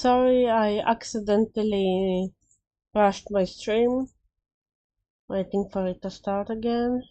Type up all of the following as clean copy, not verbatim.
sorry I accidentally crashed my stream. Waiting for it to start again.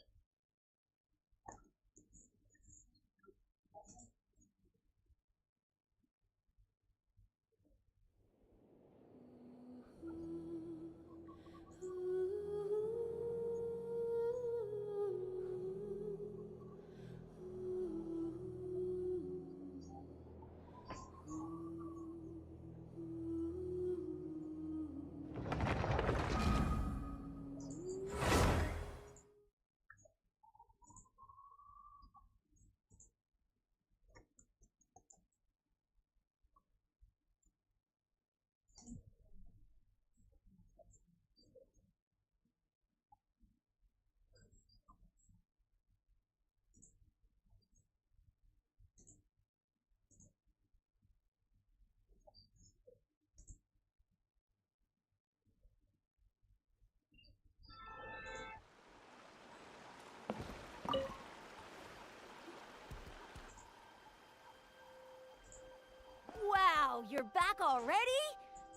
Wow, you're back already?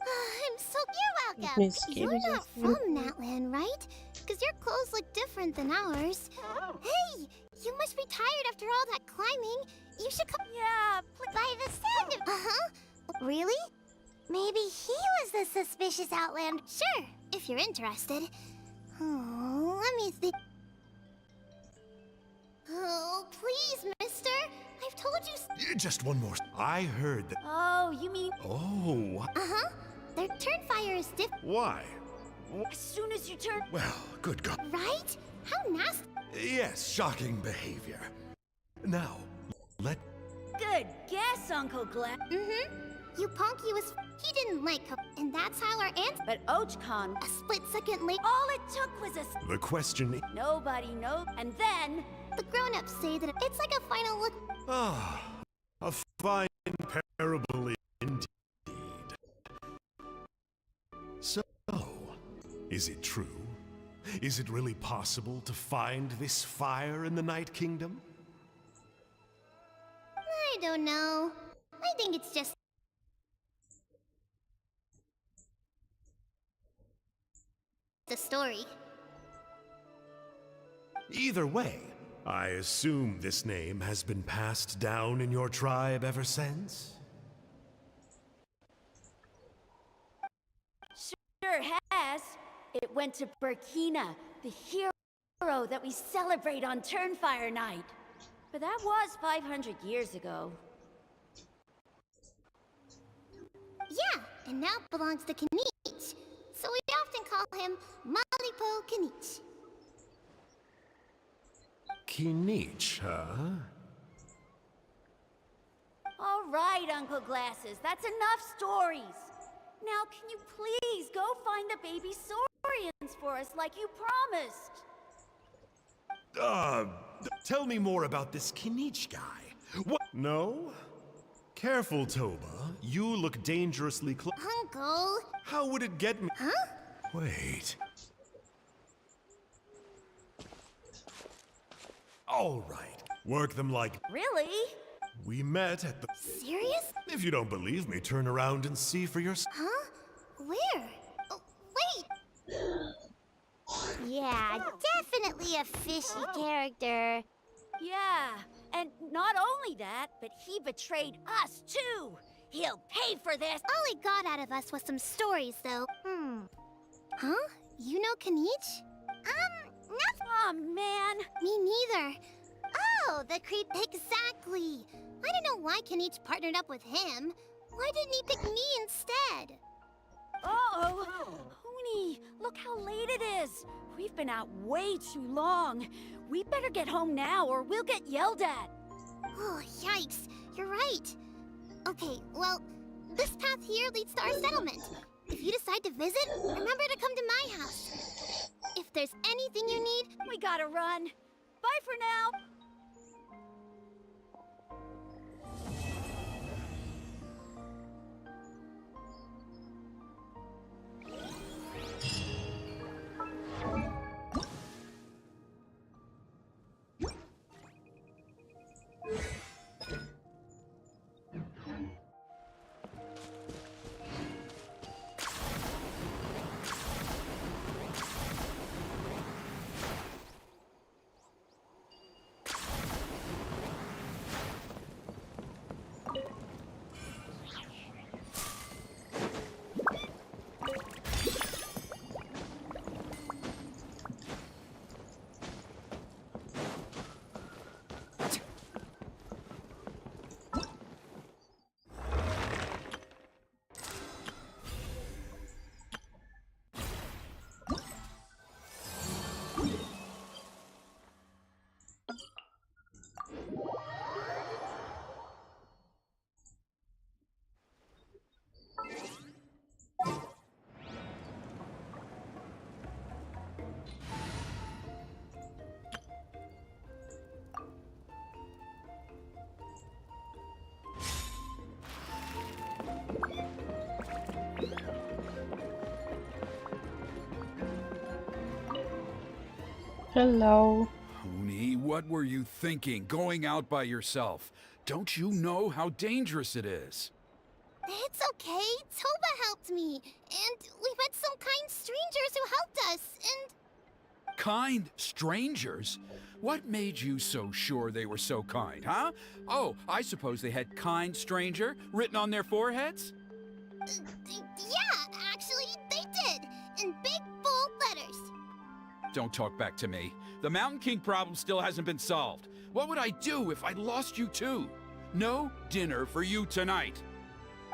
I'm so you're Let welcome. me skip You're this not one. from that land, right? Because your clothes look different than ours. Hey, you must be tired after all that climbing. You should come Yeah, by the sound of. Really? Maybe he was the suspicious outland. Sure, if you're interested. Oh, let me think. Oh, please, mister. I've told you. Just one more. I heard that. Oh, you mean Oh, Their turn fire is different, why? as soon as you turn... Well, good God. right? How nasty. Yes, shocking behavior. Now, let. Good guess, Uncle Glenn. You Punky was. He didn't like her, and that's how our aunt. But Ochcon, A split second later, all it took was The question. nobody knows. And then... the grown-ups say that it's like a final look. Ah, a fine parable indeed. So, is it true? Is it really possible to find this fire in the Night Kingdom? I don't know. I think it's just. The story. Either way, I assume this name has been passed down in your tribe ever since? Sure has. It went to Burkina, the hero that we celebrate on Turnfire Night. But that was 500 years ago. Yeah, and now it belongs to kinich. So we often call him Malipo Kinich. Kinich, huh? All right, Uncle Glasses, that's enough stories. Now, can you please go find the baby saurians for us like you promised? Tell me more about this Kinich guy. What? No? Careful, Toba. You look dangerously close. Uncle. How would it get me? Huh? Wait. All right. Work them like Really? we met at the... Serious? If you don't believe me, turn around and see for yourself. Huh? Where? Oh, wait! Yeah, definitely a fishy character. Yeah, and not only that, but he betrayed us too. He'll pay for this. All he got out of us was some stories, though. Huh? You know Kinich? Nothing. Oh man, Me neither. Oh, the creep. Exactly. I don't know why Kinich partnered up with him. Why didn't he pick me instead? uh-oh. Hoonie, look how late it is. We've been out way too long. We better get home now or we'll get yelled at. Oh, yikes. You're right. Okay, well, this path here leads to our settlement. If you decide to visit, remember to come to my house. If there's anything you need, We gotta run. Bye for now. Hello. Oni, what were you thinking, going out by yourself? Don't you know how dangerous it is? It's okay. Toba helped me. And we met some kind strangers who helped us. And Kind strangers? What made you so sure they were so kind, huh? Oh, I suppose they had kind stranger written on their foreheads? yeah, actually, they did. In big, bold letters. Don't talk back to me. The Mountain King problem still hasn't been solved. What would I do if I lost you too? No dinner for you tonight.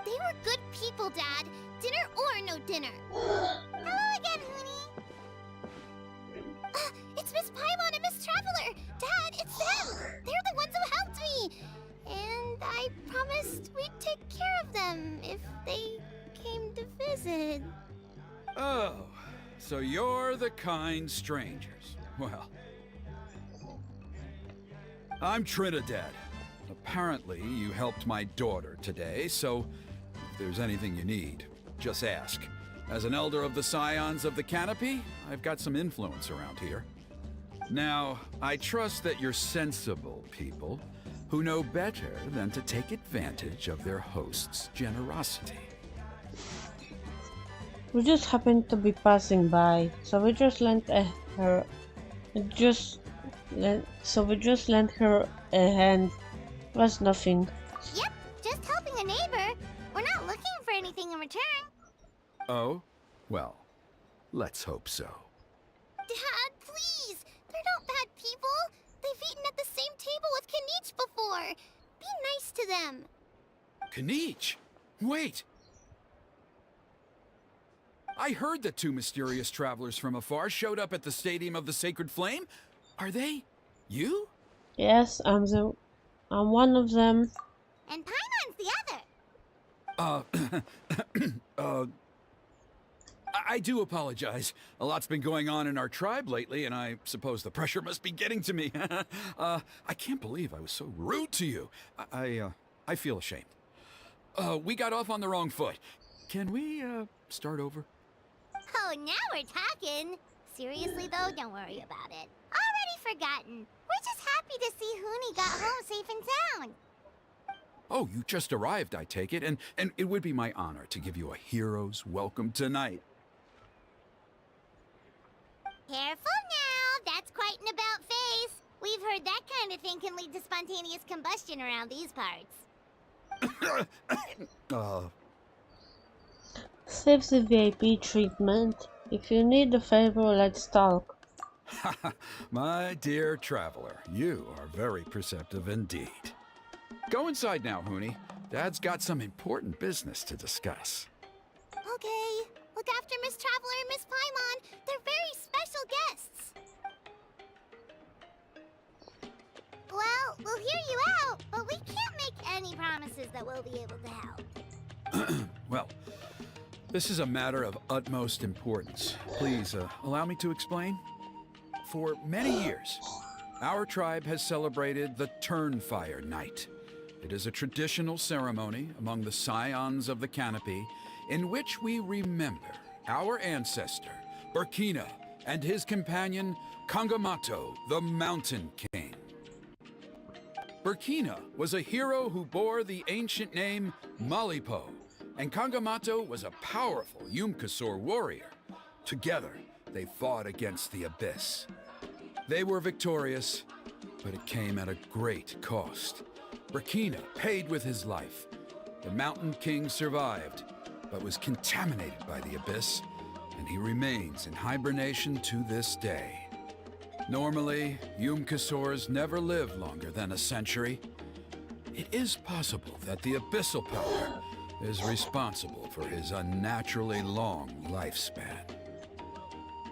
They were good people, Dad. Dinner or no dinner. Hello again, Huni. It's Miss Paimon and Miss Traveler. Dad, it's them. They're the ones who helped me. And I promised we'd take care of them if they came to visit. Oh, so you're the kind strangers. Well, I'm Trinidad. Apparently, you helped my daughter today, so if there's anything you need, just ask. As an elder of the Scions of the Canopy, I've got some influence around here. Now, I trust that you're sensible people who know better than to take advantage of their host's generosity. We just happened to be passing by, so we just lent her. We just lent her a hand. It was nothing. Yep, just helping a neighbor. We're not looking for anything in return. Oh? Well, let's hope so. Dad, please! They're not bad people. They've eaten at the same table with kinich before. Be nice to them. Kinich! Wait! I heard that two mysterious travelers from afar showed up at the Stadium of the Sacred Flame. Are they you? Yes, I'm one of them. And Paimon's the other. I do apologize. A lot's been going on in our tribe lately, and I suppose the pressure must be getting to me. I can't believe I was so rude to you. I feel ashamed. We got off on the wrong foot. Can we, start over? Oh, now we're talking. Seriously, though, don't worry about it. Already forgotten. We're just happy to see Huni got home safe and sound. Oh, you just arrived, I take it, and it would be my honor to give you a hero's welcome tonight. Careful now. That's quite an about face. We've heard that kind of thing can lead to spontaneous combustion around these parts. Save the VIP treatment. If you need a favor, let's talk. My dear traveler, you are very perceptive indeed. Go inside now, Huni. Dad's got some important business to discuss. Okay. Look after Miss Traveler and Miss Paimon. They're very special guests. Well, we'll hear you out, but we can't make any promises that we'll be able to help. Well, this is a matter of utmost importance. Please, allow me to explain. For many years, our tribe has celebrated the Turnfire Night. It is a traditional ceremony among the Scions of the Canopy in which we remember our ancestor, Burkina, and his companion, Kangamato, the Mountain King. Burkina was a hero who bore the ancient name Malipo, and Kangamato was a powerful Yumkasor warrior. Together, they fought against the Abyss. They were victorious, but it came at a great cost. Burkina paid with his life. The Mountain King survived, but was contaminated by the Abyss, and he remains in hibernation to this day. Normally, Yumkasors never live longer than a century. It is possible that the Abyssal Power is responsible for his unnaturally long lifespan.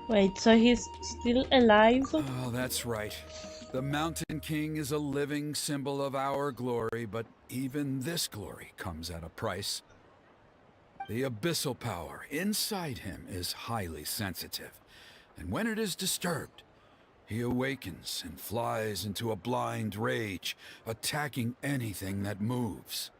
Wait, so he's still alive? Oh, that's right. The Mountain King is a living symbol of our glory, but even this glory comes at a price. The Abyssal Power inside him is highly sensitive, and when it is disturbed, he awakens and flies into a blind rage, attacking anything that moves.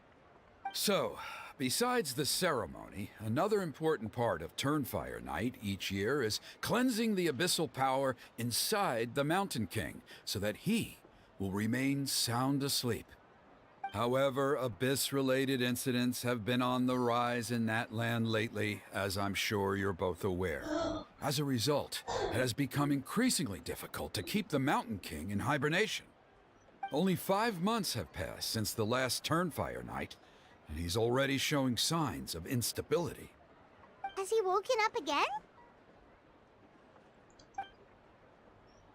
So, Besides the ceremony, another important part of Turnfire Night each year is cleansing the abyssal power inside the Mountain King so that he will remain sound asleep. However, abyss-related incidents have been on the rise in that land lately, as I'm sure you're both aware. As a result, it has become increasingly difficult to keep the Mountain King in hibernation. Only 5 months have passed since the last Turnfire Night, and he's already showing signs of instability. Has he woken up again?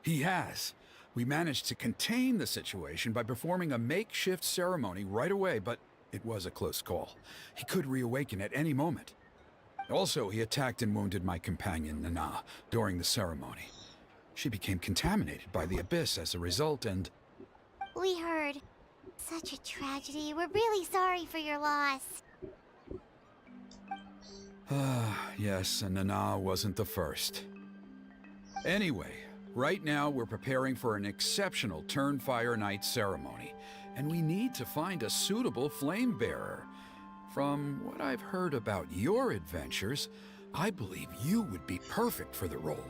He has. We managed to contain the situation by performing a makeshift ceremony right away, but it was a close call. He could reawaken at any moment. Also, he attacked and wounded my companion, Nana, during the ceremony. She became contaminated by the abyss as a result, and... We heard. Such a tragedy. We're really sorry for your loss. Yes, and Nana wasn't the first. Anyway, right now we're preparing for an exceptional Turnfire Night ceremony, and we need to find a suitable flame bearer. From what I've heard about your adventures, I believe you would be perfect for the role.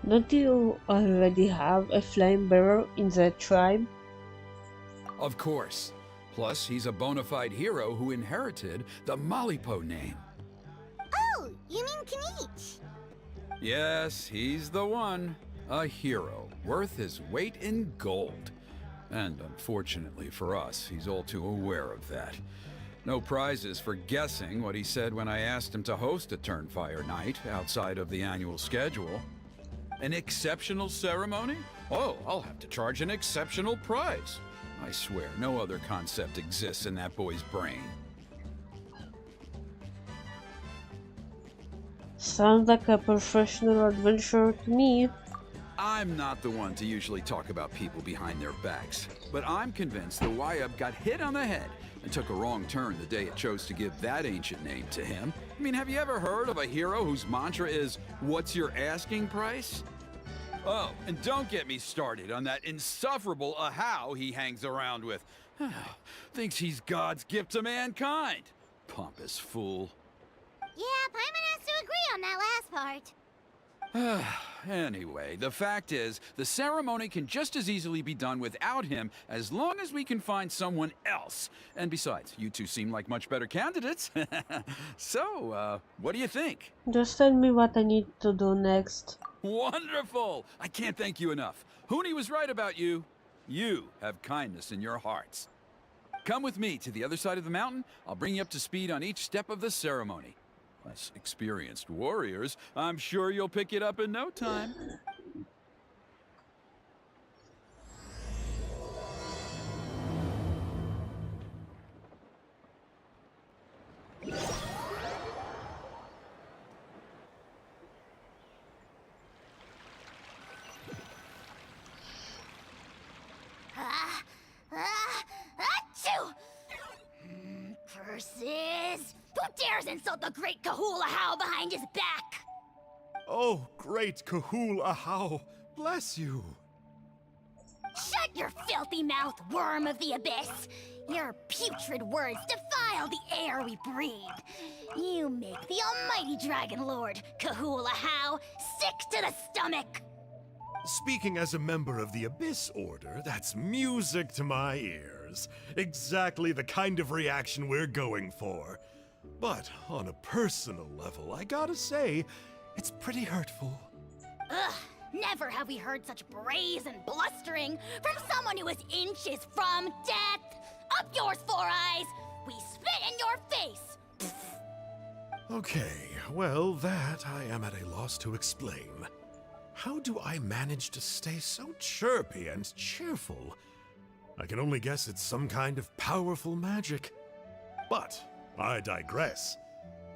Don't you already have a flame bearer in the tribe? Of course. Plus, he's a bona fide hero who inherited the Malipo name. Oh, you mean kinich? Yes, he's the one. A hero, worth his weight in gold. And unfortunately for us, he's all too aware of that. No prizes for guessing what he said when I asked him to host a Turnfire Night outside of the annual schedule. An exceptional ceremony? Oh, I'll have to charge an exceptional prize. I swear, no other concept exists in that boy's brain. Sounds like a professional adventurer to me. I'm not the one to usually talk about people behind their backs, but I'm convinced the YUB got hit on the head and took a wrong turn the day it chose to give that ancient name to him. I mean, have you ever heard of a hero whose mantra is, "What's your asking price?" Oh, and don't get me started on that insufferable Ahau he hangs around with. Thinks he's God's gift to mankind. Pompous fool. Yeah, Paimon has to agree on that last part. Anyway, the fact is, the ceremony can just as easily be done without him as long as we can find someone else. And besides, you two seem like much better candidates. So, what do you think? Just tell me what I need to do next. Wonderful! I can't thank you enough. Huni was right about you. You have kindness in your hearts. Come with me to the other side of the mountain. I'll bring you up to speed on each step of the ceremony. Less experienced warriors, I'm sure you'll pick it up in no time. Achoo! Curses! Who dares insult the great Kahul Ahau behind his back? Oh, great Kahul Ahau, bless you. Shut your filthy mouth, worm of the abyss! Your putrid words defile the air we breathe. You make the almighty Dragon Lord, Kahul Ahau, sick to the stomach! Speaking as a member of the Abyss Order, that's music to my ears. Exactly the kind of reaction we're going for. But on a personal level, I gotta say, it's pretty hurtful. Ugh, never have we heard such brazen blustering from someone who is inches from death! Up yours, Four Eyes! We spit in your face! Okay, well, that I am at a loss to explain. How do I manage to stay so chirpy and cheerful? I can only guess it's some kind of powerful magic. But I digress.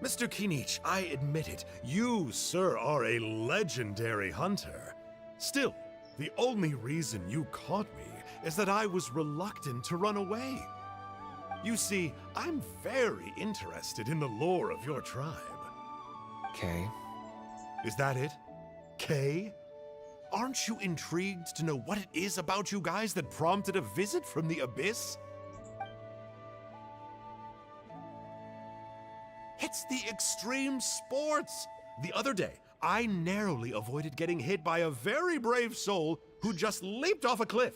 Mr. Kinich, I admit it, you, sir, are a legendary hunter. Still, the only reason you caught me is that I was reluctant to run away. You see, I'm very interested in the lore of your tribe. Okay. Is that it? Kay? Aren't you intrigued to know what it is about you guys that prompted a visit from the Abyss? the extreme sports. The other day, I narrowly avoided getting hit by a very brave soul who just leaped off a cliff.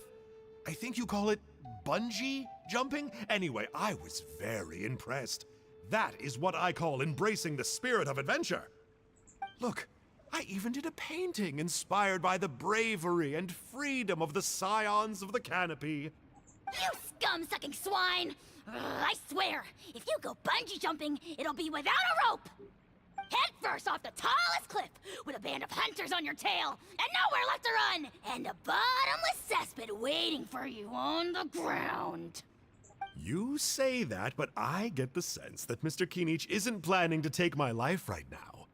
I think you call it bungee jumping? Anyway, I was very impressed. That is what I call embracing the spirit of adventure. Look, I even did a painting inspired by the bravery and freedom of the scions of the canopy. You scum-sucking swine! I swear, if you go bungee jumping, it'll be without a rope! Head first off the tallest cliff, with a band of hunters on your tail, and nowhere left to run, and a bottomless cesspit waiting for you on the ground. You say that, but I get the sense that Mr. Kinich isn't planning to take my life right now.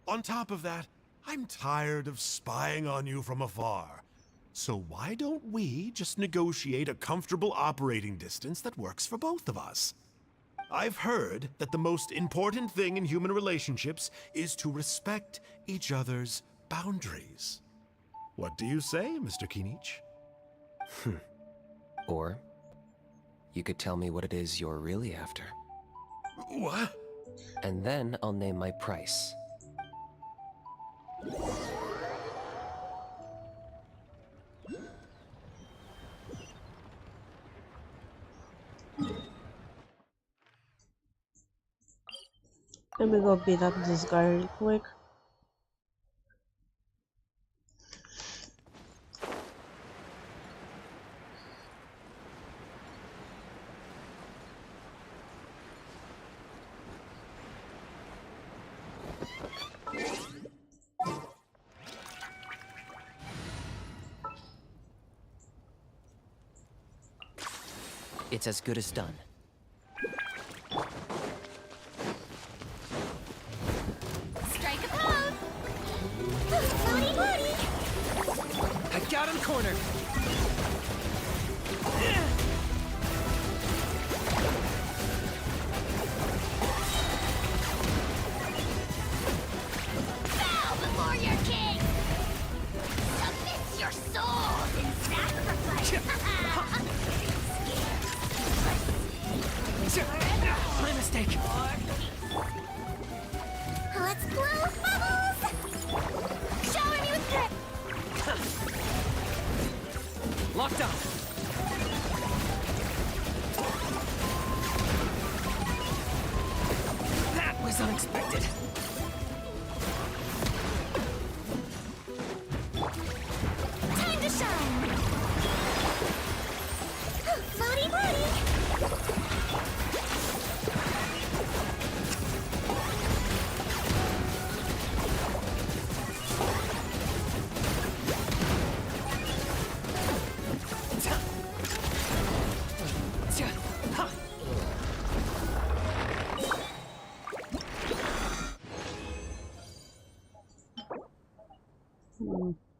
On top of that, I'm tired of spying on you from afar. So why don't we just negotiate a comfortable operating distance that works for both of us? I've heard that the most important thing in human relationships is to respect each other's boundaries. What do you say, Mr. Kinich? Or you could tell me what it is you're really after. What? And then I'll name my price. Let me go beat up this guy real quick. It's as good as done. Strike a pose! Floaty woody! I got him cornered! Bow before your king! Submit your souls in sacrifice! My mistake! Let's blow bubbles! Shower me with drip! Locked up! That was unexpected! Time to shine! Floaty woody!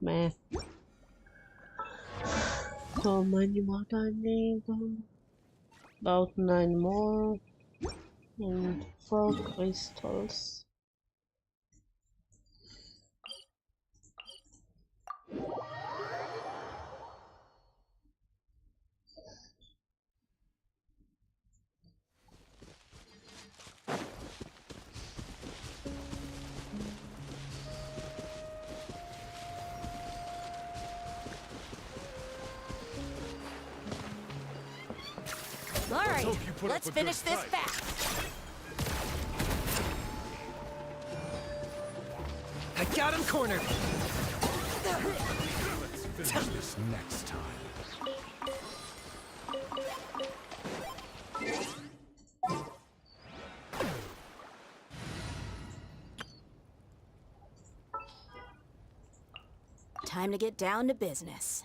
Meh. How many more I need? About 9 more. And 4 crystals. All right, hope you put let's up a good finish this fight. fast. I got him cornered! Let's finish this next time. Time to get down to business.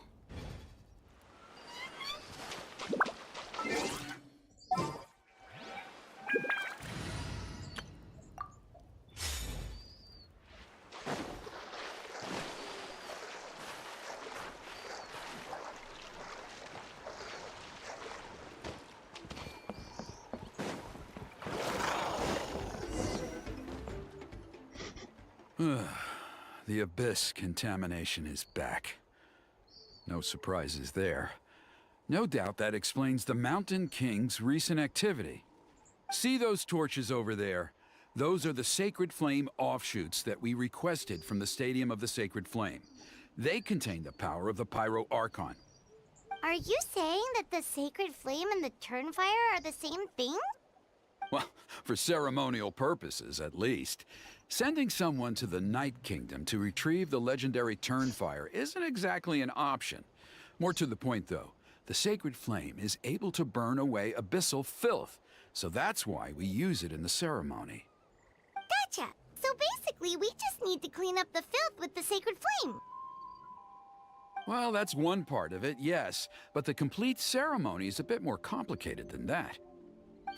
The Abyss contamination is back. No surprises there. No doubt that explains the Mountain King's recent activity. See those torches over there? Those are the Sacred Flame offshoots that we requested from the Stadium of the Sacred Flame. They contain the power of the Pyro Archon. Are you saying that the Sacred Flame and the Turnfire are the same thing? Well, for ceremonial purposes, at least. Sending someone to the Night Kingdom to retrieve the legendary Turnfire isn't exactly an option. More to the point, though, the Sacred Flame is able to burn away abyssal filth, so that's why we use it in the ceremony. Gotcha! So basically, we just need to clean up the filth with the Sacred Flame. Well, that's one part of it, yes, but the complete ceremony is a bit more complicated than that.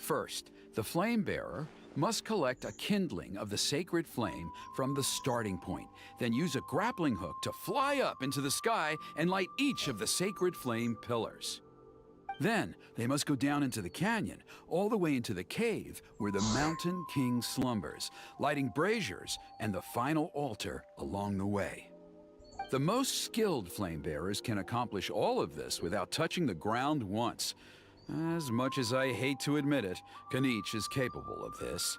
First, the flame bearer must collect a kindling of the sacred flame from the starting point, then use a grappling hook to fly up into the sky and light each of the sacred flame pillars. Then, they must go down into the canyon, all the way into the cave where the Mountain King slumbers, lighting braziers and the final altar along the way. The most skilled flame bearers can accomplish all of this without touching the ground once. As much as I hate to admit it, Kinich is capable of this.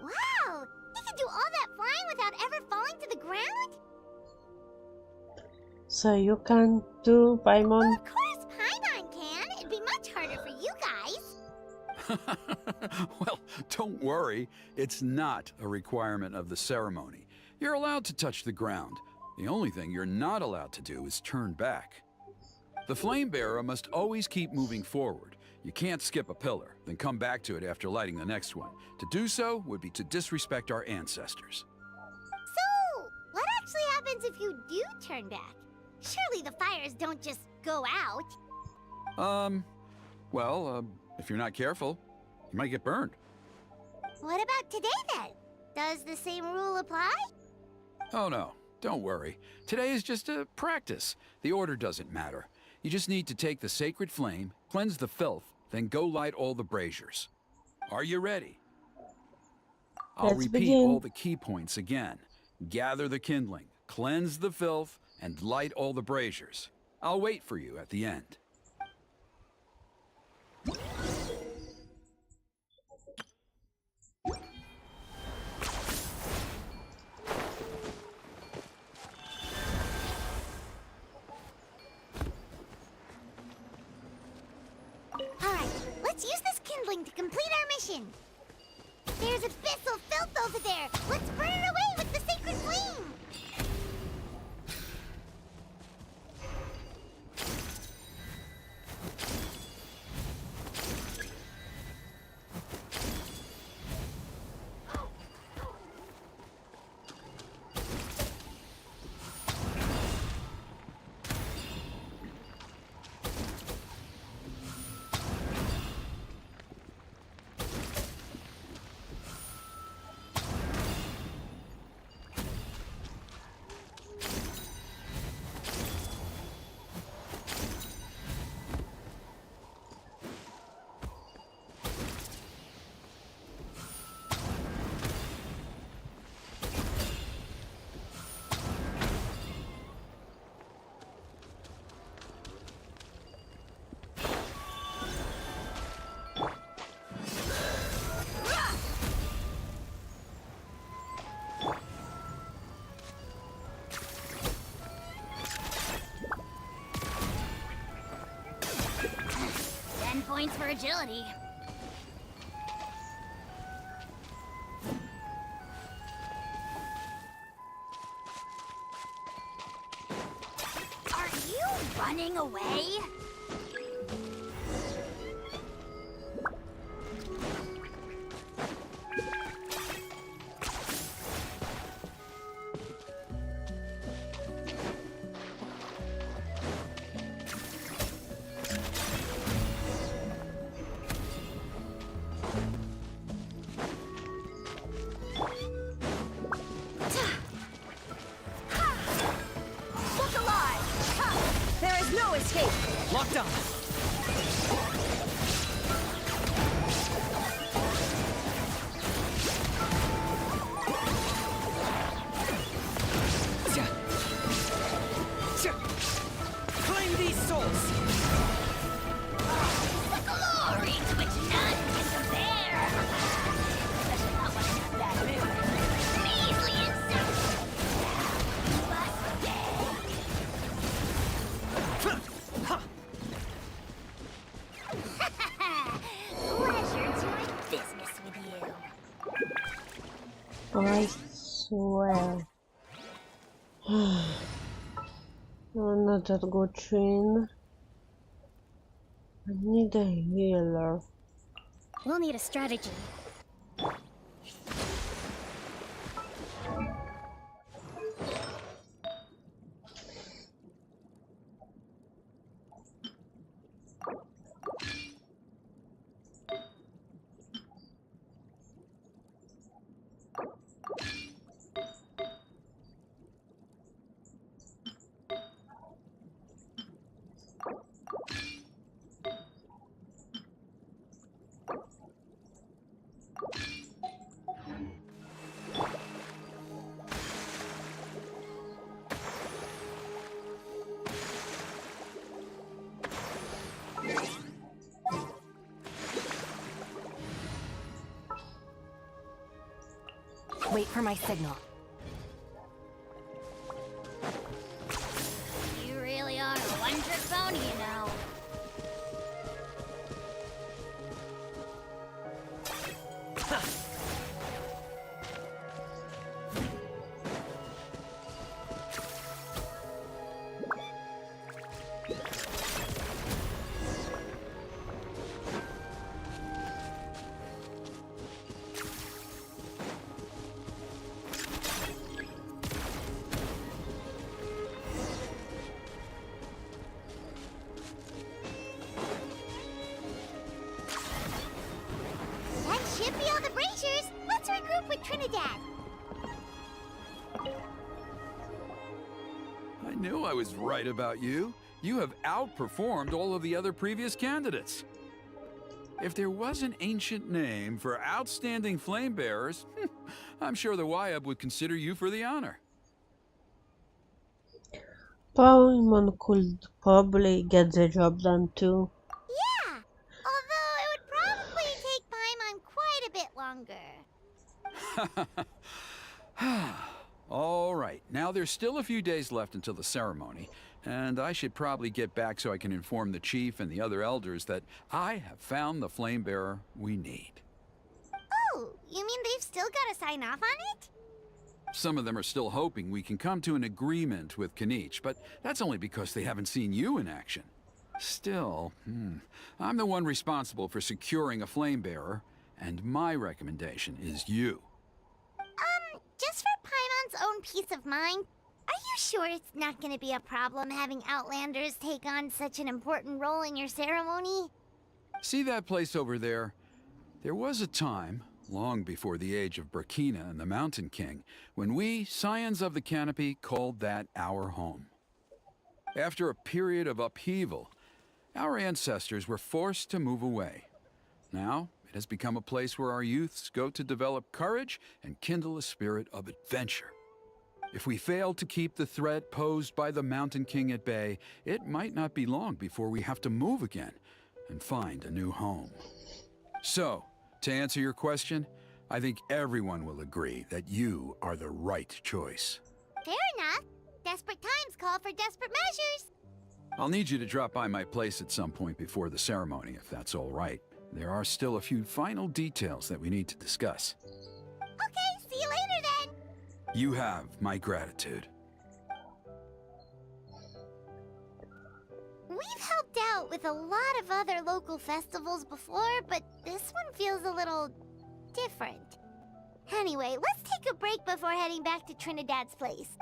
Wow! He can do all that flying without ever falling to the ground? So you can do Well, Paimon? of course Paimon can. It'd be much harder for you guys. Well, don't worry. It's not a requirement of the ceremony. You're allowed to touch the ground. The only thing you're not allowed to do is turn back. The flame bearer must always keep moving forward. You can't skip a pillar, then come back to it after lighting the next one. To do so would be to disrespect our ancestors. So, what actually happens if you do turn back? Surely the fires don't just go out. If you're not careful, you might get burned. What about today then? Does the same rule apply? Oh no, don't worry. Today is just a practice. The order doesn't matter. You just need to take the sacred flame, cleanse the filth, then go light all the braziers. Are you ready? I'll Let's repeat begin. all the key points again. Gather the kindling, cleanse the filth, and light all the braziers. I'll wait for you at the end. Alright, let's use this kindling to complete our mission. There's abyssal filth over there. Let's burn it away with the sacred flame. Points for agility. Are you running away? Look alive! Ha! There is no escape! Locked on. Claim these souls. The glory to which none can compare! Especially not when I have I swear. Another good train. I need a healer. We'll need a strategy. Wait for my signal. You really are a one-trick pony, you know. That should be all the Braziers. Let's regroup with Trinidad. I knew I was right about you. You have outperformed all of the other previous candidates. If there was an ancient name for outstanding flame bearers, I'm sure the Wyab would consider you for the honor. Paimon could probably get the job done too. Yeah, although it would probably take Paimon quite a bit longer. All right, now there's still a few days left until the ceremony, and I should probably get back so I can inform the chief and the other elders that I have found the flame bearer we need. Oh, you mean they've still got to sign off on it? Some of them are still hoping we can come to an agreement with Kinich, but that's only because they haven't seen you in action. Still, I'm the one responsible for securing a flame bearer, and my recommendation is you. Just for Paimon's own peace of mind, are you sure it's not going to be a problem having Outlanders take on such an important role in your ceremony? See that place over there? There was a time, long before the age of Burkina and the Mountain King, when we, Scions of the Canopy, called that our home. After a period of upheaval, our ancestors were forced to move away. Now, it has become a place where our youths go to develop courage and kindle a spirit of adventure. If we fail to keep the threat posed by the Mountain King at bay, it might not be long before we have to move again and find a new home. So, to answer your question, I think everyone will agree that you are the right choice. Fair enough. Desperate times call for desperate measures. I'll need you to drop by my place at some point before the ceremony, if that's all right. There are still a few final details that we need to discuss. Okay, see you later then. You have my gratitude. We've helped out with a lot of other local festivals before, but this one feels a little different. Anyway, let's take a break before heading back to Trinidad's place.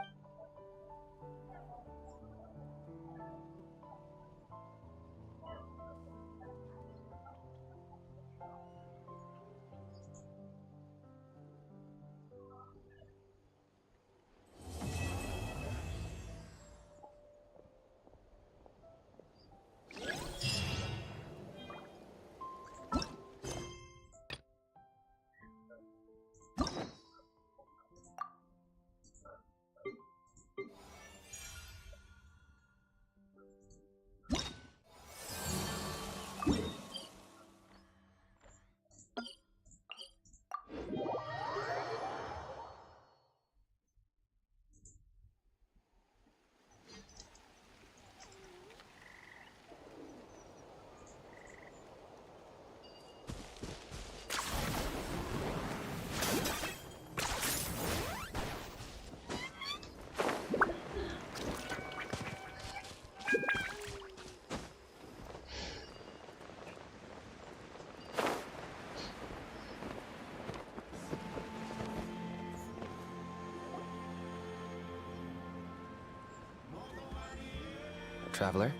Traveler?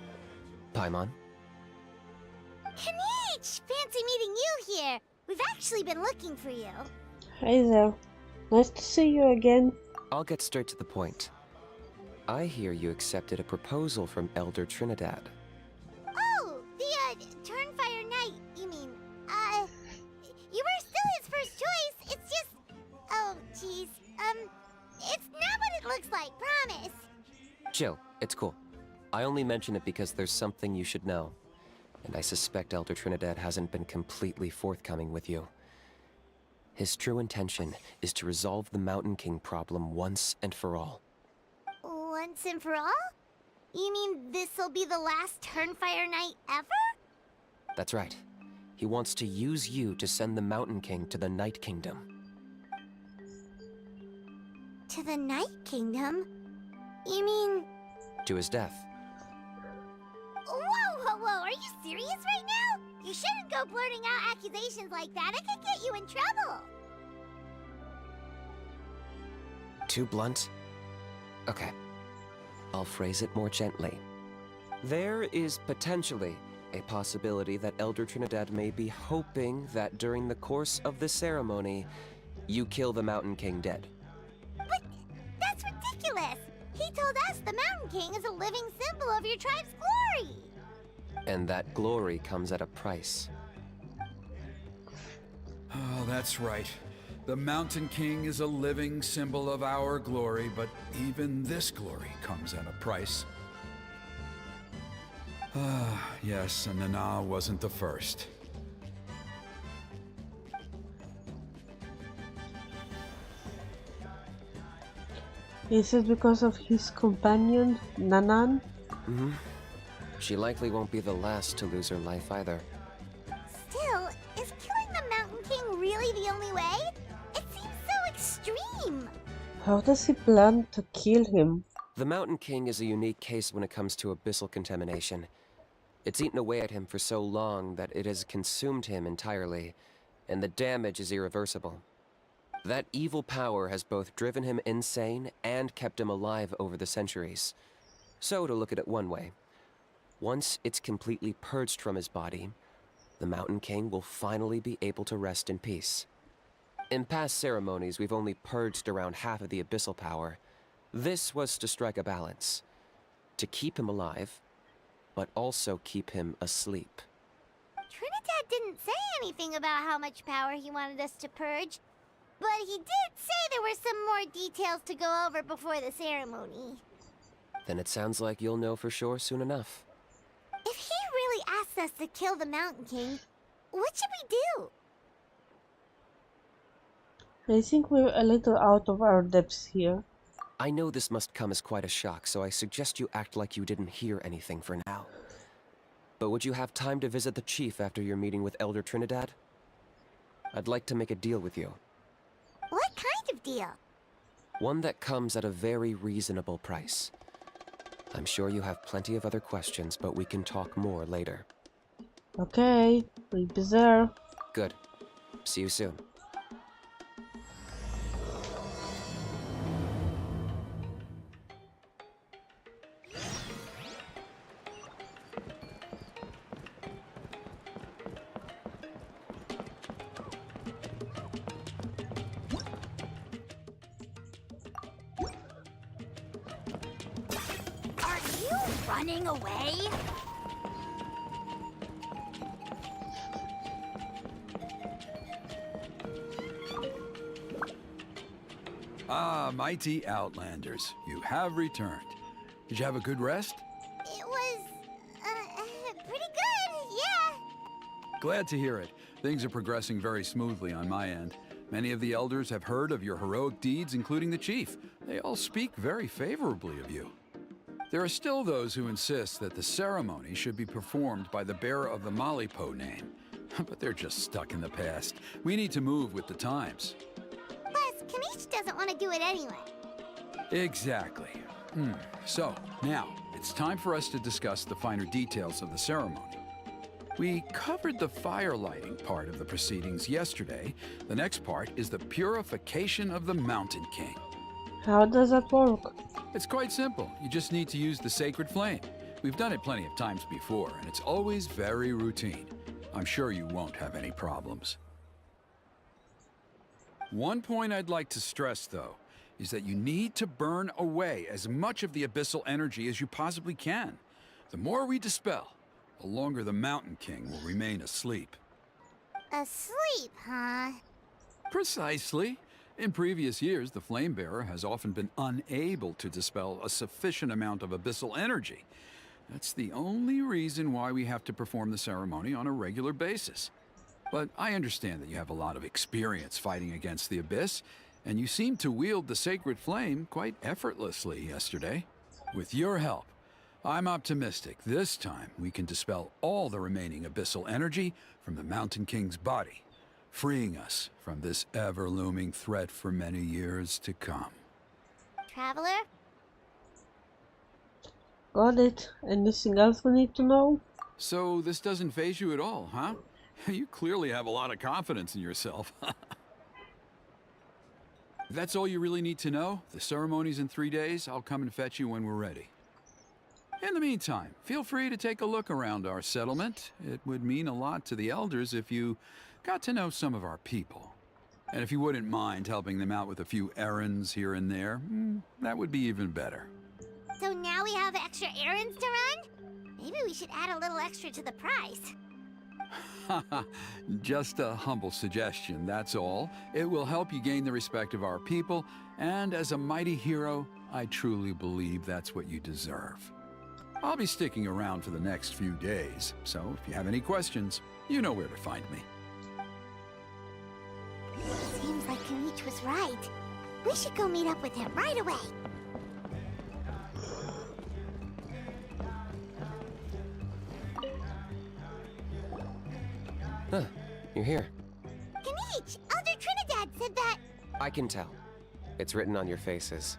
Paimon? Kinich! Fancy meeting you here. We've actually been looking for you. Hey there. Nice to see you again. I'll get straight to the point. I hear you accepted a proposal from Elder Trinidad. Oh, the, Turnfire Knight, you mean. You were still his first choice. It's just... Oh, jeez. It's not what it looks like, promise. Chill, it's cool. I only mention it because there's something you should know. And I suspect Elder Trinidad hasn't been completely forthcoming with you. His true intention is to resolve the Mountain King problem once and for all. Once and for all? You mean this'll be the last Turnfire Knight ever? That's right. He wants to use you to send the Mountain King to the Night Kingdom. To the Night Kingdom? You mean... To his death. Whoa! Are you serious right now? You shouldn't go blurting out accusations like that. It could get you in trouble. Too blunt? Okay. I'll phrase it more gently. There is potentially a possibility that Elder Trinidad may be hoping that during the course of the ceremony, you kill the Mountain King dead. But that's ridiculous. He told us the Mountain King is a living symbol of your tribe's glory. And that glory comes at a price. Oh, that's right. The Mountain King is a living symbol of our glory, but even this glory comes at a price. Ah, yes, and Nana wasn't the first. Is it because of his companion, Nanan? Mm-hmm. She likely won't be the last to lose her life either. Still, is killing the Mountain King really the only way? It seems so extreme. How does he plan to kill him? The Mountain King is a unique case when it comes to abyssal contamination. It's eaten away at him for so long that it has consumed him entirely, and the damage is irreversible. That evil power has both driven him insane and kept him alive over the centuries. So, to look at it one way, once it's completely purged from his body, the Mountain King will finally be able to rest in peace. In past ceremonies, we've only purged around half of the abyssal power. This was to strike a balance, to keep him alive, but also keep him asleep. Trinidad didn't say anything about how much power he wanted us to purge, but he did say there were some more details to go over before the ceremony. Then it sounds like you'll know for sure soon enough. If he really asks us to kill the Mountain King, what should we do? I think we're a little out of our depths here. I know this must come as quite a shock, so I suggest you act like you didn't hear anything for now. But would you have time to visit the chief after your meeting with Elder Trinidad? I'd like to make a deal with you. What kind of deal? One that comes at a very reasonable price. I'm sure you have plenty of other questions, but we can talk more later. Okay, we'll be there. Good. See you soon. Are you running away? Ah, mighty Outlanders, you have returned. Did you have a good rest? It was, pretty good, yeah. Glad to hear it. Things are progressing very smoothly on my end. Many of the elders have heard of your heroic deeds, including the chief. They all speak very favorably of you. There are still those who insist that the ceremony should be performed by the bearer of the Malipo name. But they're just stuck in the past. We need to move with the times. Plus, kinich doesn't want to do it anyway. Exactly. So, now, it's time for us to discuss the finer details of the ceremony. We covered the fire lighting part of the proceedings yesterday. The next part is the purification of the Mountain King. How does that work? It's quite simple. You just need to use the sacred flame. We've done it plenty of times before, and it's always very routine. I'm sure you won't have any problems. One point I'd like to stress, though, is that you need to burn away as much of the abyssal energy as you possibly can. The more we dispel, the longer the Mountain King will remain asleep. Asleep, huh? Precisely. In previous years, the Flame Bearer has often been unable to dispel a sufficient amount of abyssal energy. That's the only reason why we have to perform the ceremony on a regular basis. But I understand that you have a lot of experience fighting against the Abyss, and you seem to wield the sacred flame quite effortlessly yesterday. With your help, I'm optimistic this time we can dispel all the remaining abyssal energy from the Mountain King's body, freeing us from this ever-looming threat for many years to come. Traveler? Got it. Anything else we need to know? So this doesn't faze you at all, huh? You clearly have a lot of confidence in yourself. If that's all you really need to know, the ceremony's in 3 days. I'll come and fetch you when we're ready. In the meantime, feel free to take a look around our settlement. It would mean a lot to the elders if you got to know some of our people. And if you wouldn't mind helping them out with a few errands here and there, that would be even better. So now we have extra errands to run? Maybe we should add a little extra to the price. Just a humble suggestion, that's all. It will help you gain the respect of our people, and as a mighty hero, I truly believe that's what you deserve. I'll be sticking around for the next few days, so if you have any questions, you know where to find me. Seems like kinich was right. We should go meet up with him right away. Huh, you're here. Kinich! Elder Trinidad said that... I can tell. It's written on your faces.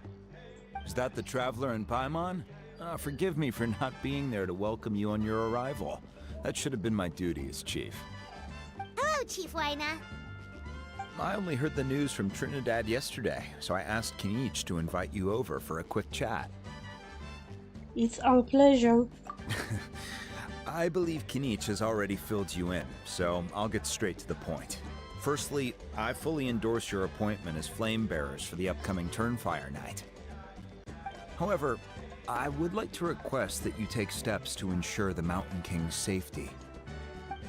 Is that the Traveler in Paimon? Forgive me for not being there to welcome you on your arrival. That should have been my duty as chief. Hello, Chief Waina. I only heard the news from Trinidad yesterday, so I asked kinich to invite you over for a quick chat. It's our pleasure. I believe kinich has already filled you in, so I'll get straight to the point. Firstly, I fully endorse your appointment as flame bearers for the upcoming Turnfire Night. However, I would like to request that you take steps to ensure the Mountain King's safety.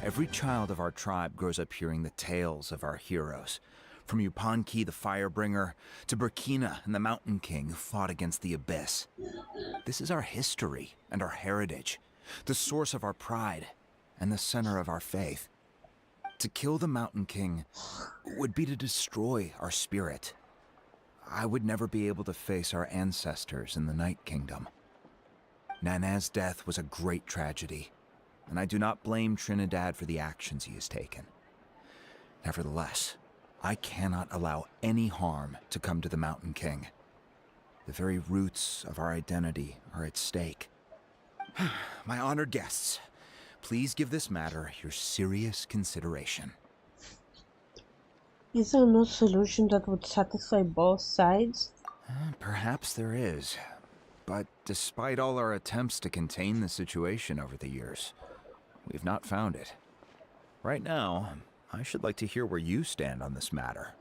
Every child of our tribe grows up hearing the tales of our heroes, from Yupanqui the Firebringer to Burkina and the Mountain King who fought against the Abyss. This is our history and our heritage, the source of our pride and the center of our faith. To kill the Mountain King would be to destroy our spirit. I would never be able to face our ancestors in the Night Kingdom. Nana's death was a great tragedy, and I do not blame Trinidad for the actions he has taken. Nevertheless, I cannot allow any harm to come to the Mountain King. The very roots of our identity are at stake. My honored guests, please give this matter your serious consideration. Is there no solution that would satisfy both sides? Perhaps there is. But despite all our attempts to contain the situation over the years, we've not found it. Right now, I should like to hear where you stand on this matter.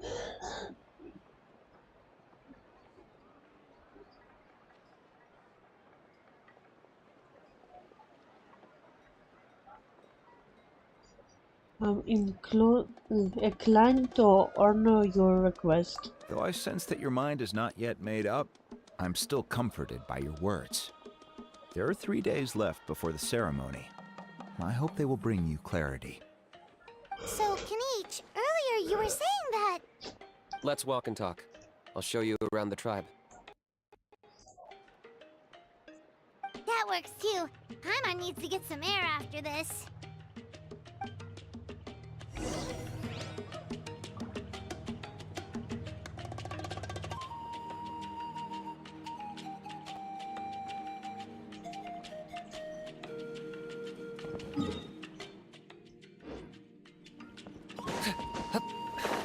I'm inclined to honor your request. Though I sense that your mind is not yet made up, I'm still comforted by your words. There are 3 days left before the ceremony. I hope they will bring you clarity. So, kinich, earlier you were saying that... Let's walk and talk. I'll show you around the tribe. That works too. Paimon needs to get some air after this.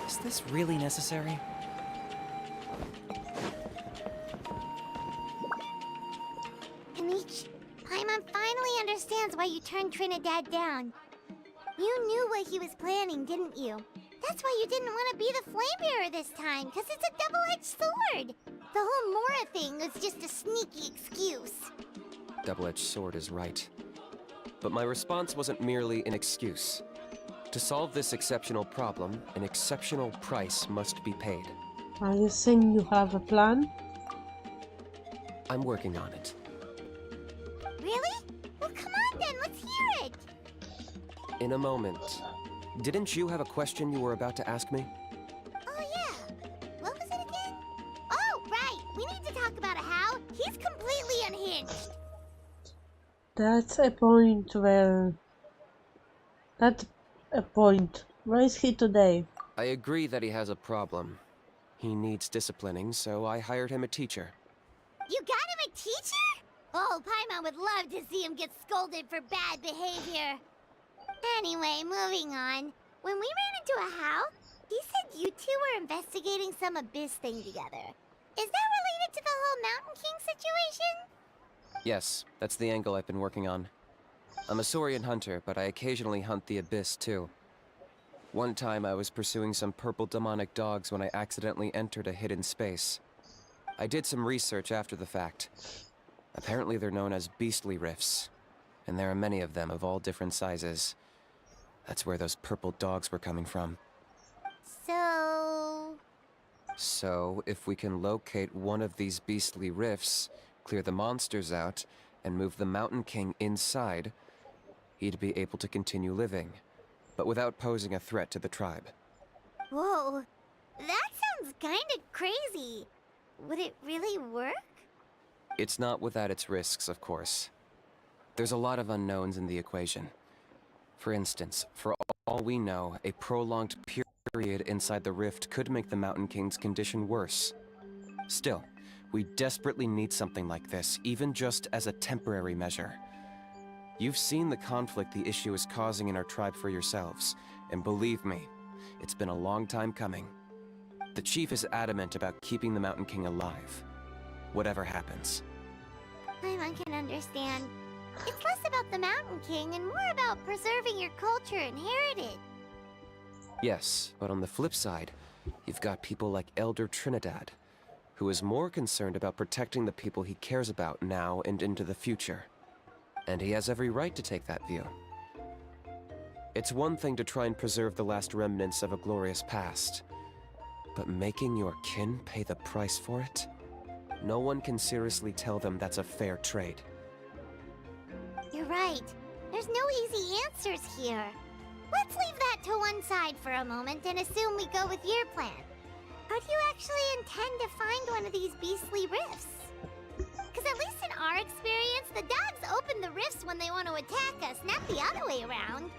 Is this really necessary? Kinich, Paimon you turned Trinidad down. You knew what he was planning, didn't you? That's why you didn't want to be the flame bearer this time, because it's a double-edged sword. The whole Mora thing was just a sneaky excuse. Double-edged sword is right. But my response wasn't merely an excuse. To solve this exceptional problem, an exceptional price must be paid. Are you saying you have a plan? I'm working on it. Really? Well, come on then, let's hear it. In a moment. Didn't you have a question you were about to ask me? Oh yeah. What was it again? Oh, right. We need to talk about how he's completely unhinged. That's a point where... That's a point. Where is he today? I agree that he has a problem. He needs disciplining, so I hired him a teacher. You got him a teacher? Oh, Paimon would love to see him get scolded for bad behavior. Anyway, moving on. When we ran into a house, he said you two were investigating some abyss thing together. Is that related to the whole Mountain King situation? Yes, that's the angle I've been working on. I'm a Saurian hunter, but I occasionally hunt the abyss too. One time I was pursuing some purple demonic dogs when I accidentally entered a hidden space. I did some research after the fact. Apparently they're known as beastly rifts, and there are many of them of all different sizes. That's where those purple dogs were coming from. So, if we can locate one of these beastly rifts, clear the monsters out, and move the Mountain King inside, he'd be able to continue living, but without posing a threat to the tribe. whoa, that sounds kinda crazy. Would it really work? It's not without its risks, of course. There's a lot of unknowns in the equation. For instance, for all we know, a prolonged period inside the rift could make the Mountain King's condition worse. Still, we desperately need something like this, even just as a temporary measure. You've seen the conflict the issue is causing in our tribe for yourselves, and believe me, it's been a long time coming. The chief is adamant about keeping the Mountain King alive, whatever happens. Paimon can understand. It's less about the Mountain King and more about preserving your culture and heritage. Yes, but on the flip side, you've got people like Elder Trinidad, who is more concerned about protecting the people he cares about now and into the future. And he has every right to take that view. It's one thing to try and preserve the last remnants of a glorious past, but making your kin pay the price for it? No one can seriously tell them that's a fair trade. You're right. There's no easy answers here. Let's leave that to one side for a moment and assume we go with your plan. How do you actually intend to find one of these beastly rifts? Because at least in our experience, the dogs open the rifts when they want to attack us, not the other way around.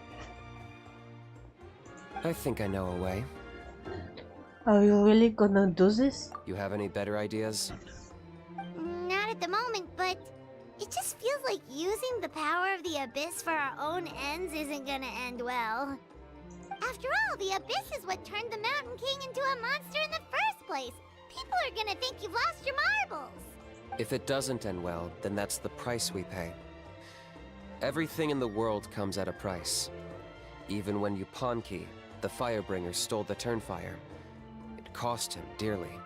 I think I know a way. Are you really gonna do this? You have any better ideas? Not at the moment, but it just feels like using the power of the Abyss for our own ends isn't gonna end well. After all, the Abyss is what turned the Mountain King into a monster in the first place. People are gonna think you've lost your marbles. If it doesn't end well, then that's the price we pay. Everything in the world comes at a price. Even when Yupanqui, the Firebringer, stole the Turnfire, it cost him dearly.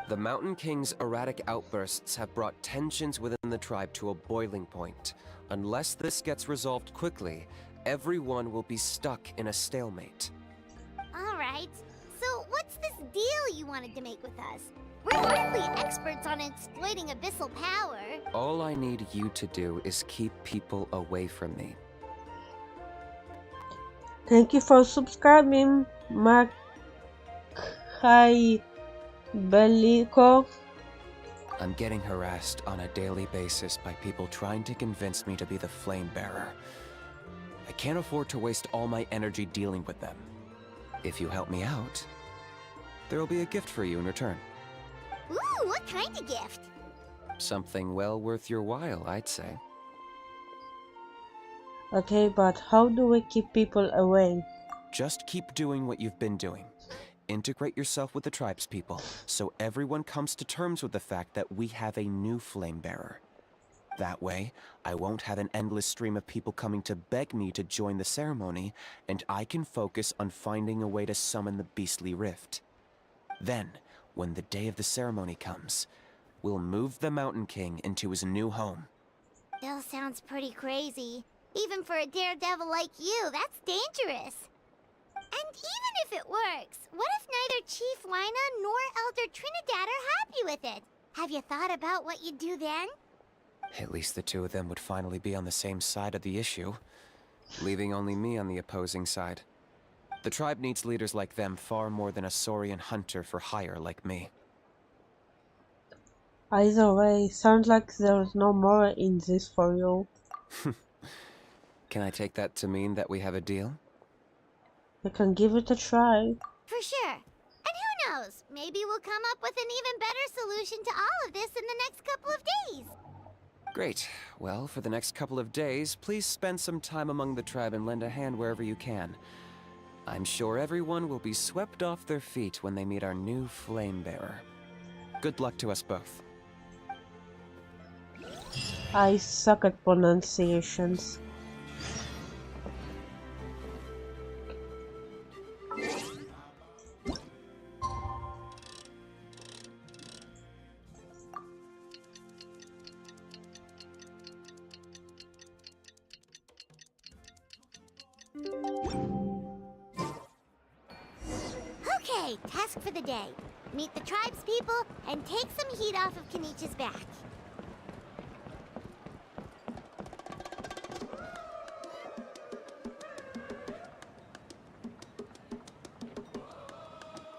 The Mountain King's erratic outbursts have brought tensions within the tribe to a boiling point. Unless this gets resolved quickly, everyone will be stuck in a stalemate. Alright, so what's this deal you wanted to make with us? We're hardly experts on exploiting abyssal power. All I need you to do is keep people away from me. Thank you for subscribing, Mark. Hi, Bellico. I'm getting harassed on a daily basis by people trying to convince me to be the flame bearer. I can't afford to waste all my energy dealing with them. If you help me out, there'll be a gift for you in return. Ooh, what kind of gift? Something well worth your while, I'd say. Okay, but how do we keep people away? Just keep doing what you've been doing. Integrate yourself with the tribespeople, so everyone comes to terms with the fact that we have a new flame bearer. That way, I won't have an endless stream of people coming to beg me to join the ceremony, and I can focus on finding a way to summon the beastly rift. Then, when the day of the ceremony comes, we'll move the Mountain King into his new home. Still sounds pretty crazy. Even for a daredevil like you, that's dangerous. And even if it works, what if neither Chief Lina nor Elder Trinidad are happy with it? Have you thought about what you'd do then? At least the two of them would finally be on the same side of the issue, leaving only me on the opposing side. The tribe needs leaders like them far more than a Saurian hunter for hire like me. Either way, sounds like there's no more in this for you. Can I take that to mean that we have a deal? You can give it a try. For sure. And who knows, maybe we'll come up with an even better solution to all of this in the next couple of days. Great. Well, for the next couple of days, please spend some time among the tribe and lend a hand wherever you can. I'm sure everyone will be swept off their feet when they meet our new flame bearer. Good luck to us both. I suck at pronunciations. Okay, task for the day. Meet the tribespeople and take some heat off of Kinich's back.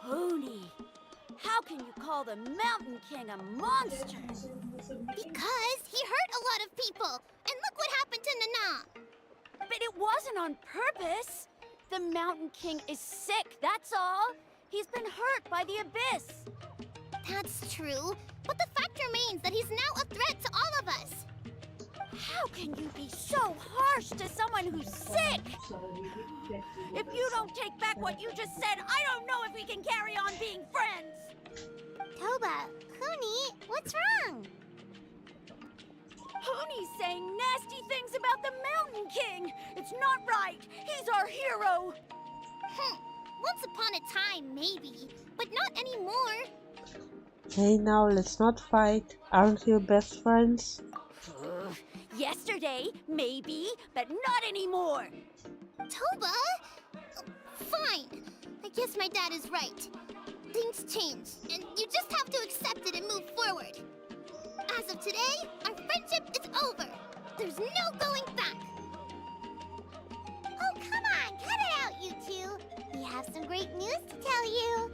Pony, how can you call the Mountain King a monster? Because he hurt a lot of people. And look what happened to Nana. But it wasn't on purpose. The Mountain King is sick, that's all. He's been hurt by the Abyss. That's true. But the fact remains that he's now a threat to all of us. How can you be so harsh to someone who's sick? If you don't take back what you just said, I don't know if we can carry on being friends. Toba, Kuni, what's wrong? Pony's saying nasty things about the Mountain King. It's not right. He's our hero. Once upon a time, maybe. But not anymore. Hey, now let's not fight. Aren't you best friends? Yesterday, maybe, but not anymore. Toba? Fine. I guess my dad is right. Things change, and you just have to accept it and move forward. As of today, our friendship is over. There's no going back. Oh, come on, cut it out, you two. We have some great news to tell you.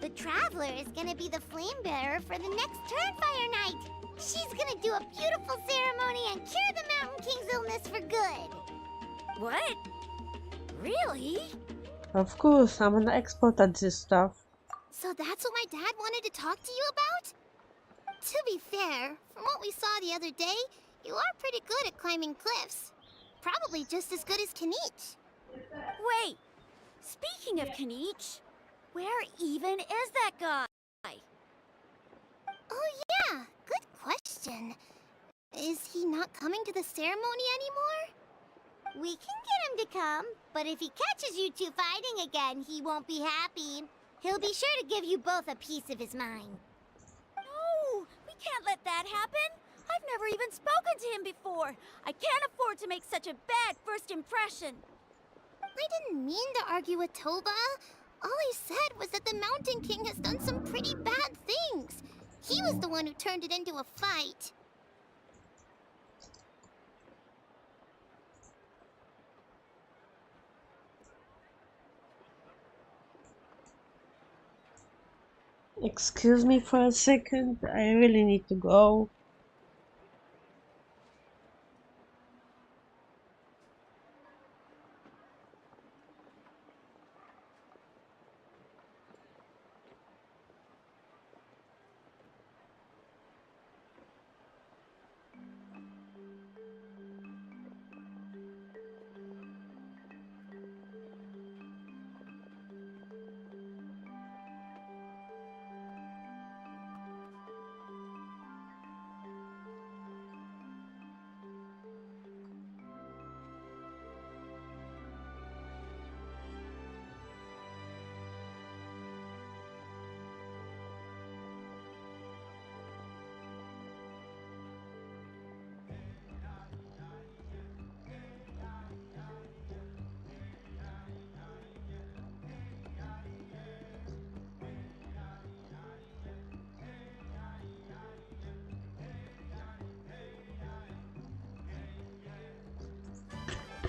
The Traveler is gonna be the flame bearer for the next Turnfire night. She's gonna do a beautiful ceremony and cure the Mountain King's illness for good. What? Really? Of course, I'm an expert at this stuff. So that's what my dad wanted to talk to you about? To be fair, from what we saw the other day, you are pretty good at climbing cliffs. Probably just as good as Kinich. Wait, speaking of Kinich, where even is that guy? Oh yeah, good question. Is he not coming to the ceremony anymore? We can get him to come, but if he catches you two fighting again, he won't be happy. He'll be sure to give you both a piece of his mind. No, we can't let that happen. I've never even spoken to him before. I can't afford to make such a bad first impression. I didn't mean to argue with Toba. All I said was that the Mountain King has done some pretty bad things. He was the one who turned it into a fight. Excuse me for a second, I really need to go.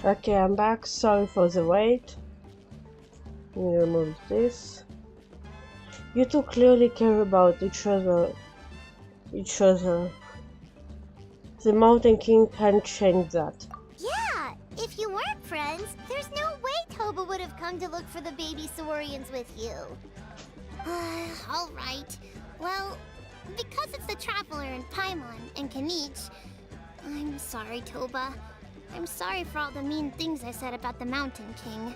Okay, I'm back. Sorry for the wait. Let me remove this. You two clearly care about each other. The Mountain King can't change that. Yeah, if you weren't friends, there's no way Toba would have come to look for the baby Saurians with you. Alright. Well, because it's the Traveler and Paimon and Kinich, I'm sorry, Toba. I'm sorry for all the mean things I said about the Mountain King.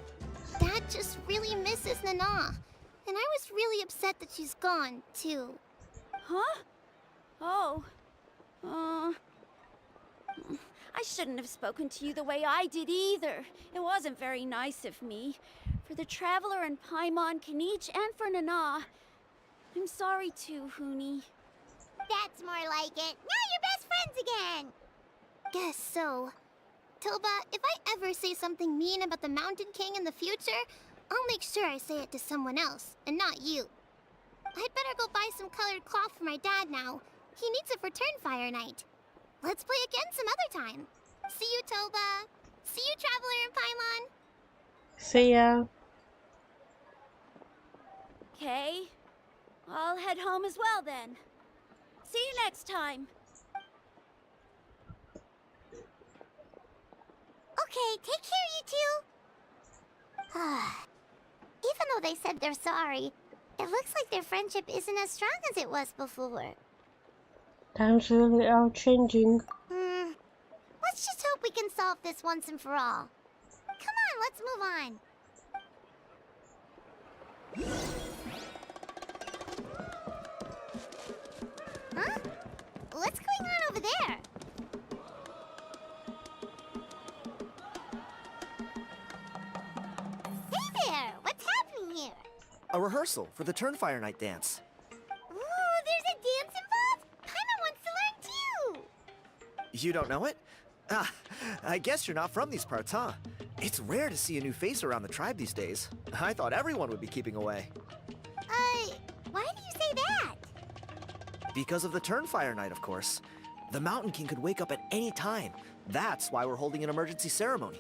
Dad just really misses Nana. And I was really upset that she's gone, too. Huh? Oh. I shouldn't have spoken to you the way I did either. It wasn't very nice of me. For the Traveler and Paimon, Kinich, and for Nana. I'm sorry too, Huni. That's more like it. Now you're best friends again! Guess so. Toba, if I ever say something mean about the Mountain King in the future, I'll make sure I say it to someone else, and not you. I'd better go buy some colored cloth for my dad now. He needs it for Turnfire Night. Let's play again some other time. See you, Toba. See you, Traveler and Paimon. See ya. Okay. I'll head home as well then. See you next time. Okay, take care, you two. Even though they said they're sorry, it looks like their friendship isn't as strong as it was before. Times really are changing. Let's just hope we can solve this once and for all. Come on, let's move on. Huh? What's going on over there? Hey there! What's happening here? A rehearsal for the Turnfire Night dance. Ooh, there's a dance involved? Paimon wants to learn too! You don't know it? Ah, I guess you're not from these parts, huh? It's rare to see a new face around the tribe these days. I thought everyone would be keeping away. Why do you say that? Because of the Turnfire Night, of course. The Mountain King could wake up at any time. That's why we're holding an emergency ceremony.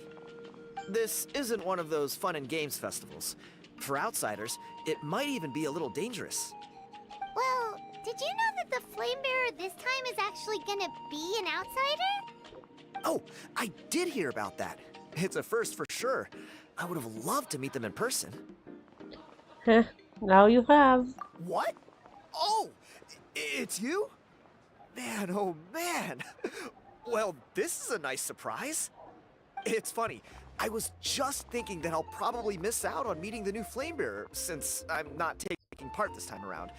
This isn't one of those fun and games festivals. For outsiders, it might even be a little dangerous. Well, did you know that the Flame Bearer this time is actually gonna be an outsider? Oh, I did hear about that. It's a first for sure. I would have loved to meet them in person. Heh, now you have. What? Oh, it's you? Man, oh man. Well, this is a nice surprise. It's funny. I was just thinking that I'll probably miss out on meeting the new Flamebearer since I'm not taking part this time around.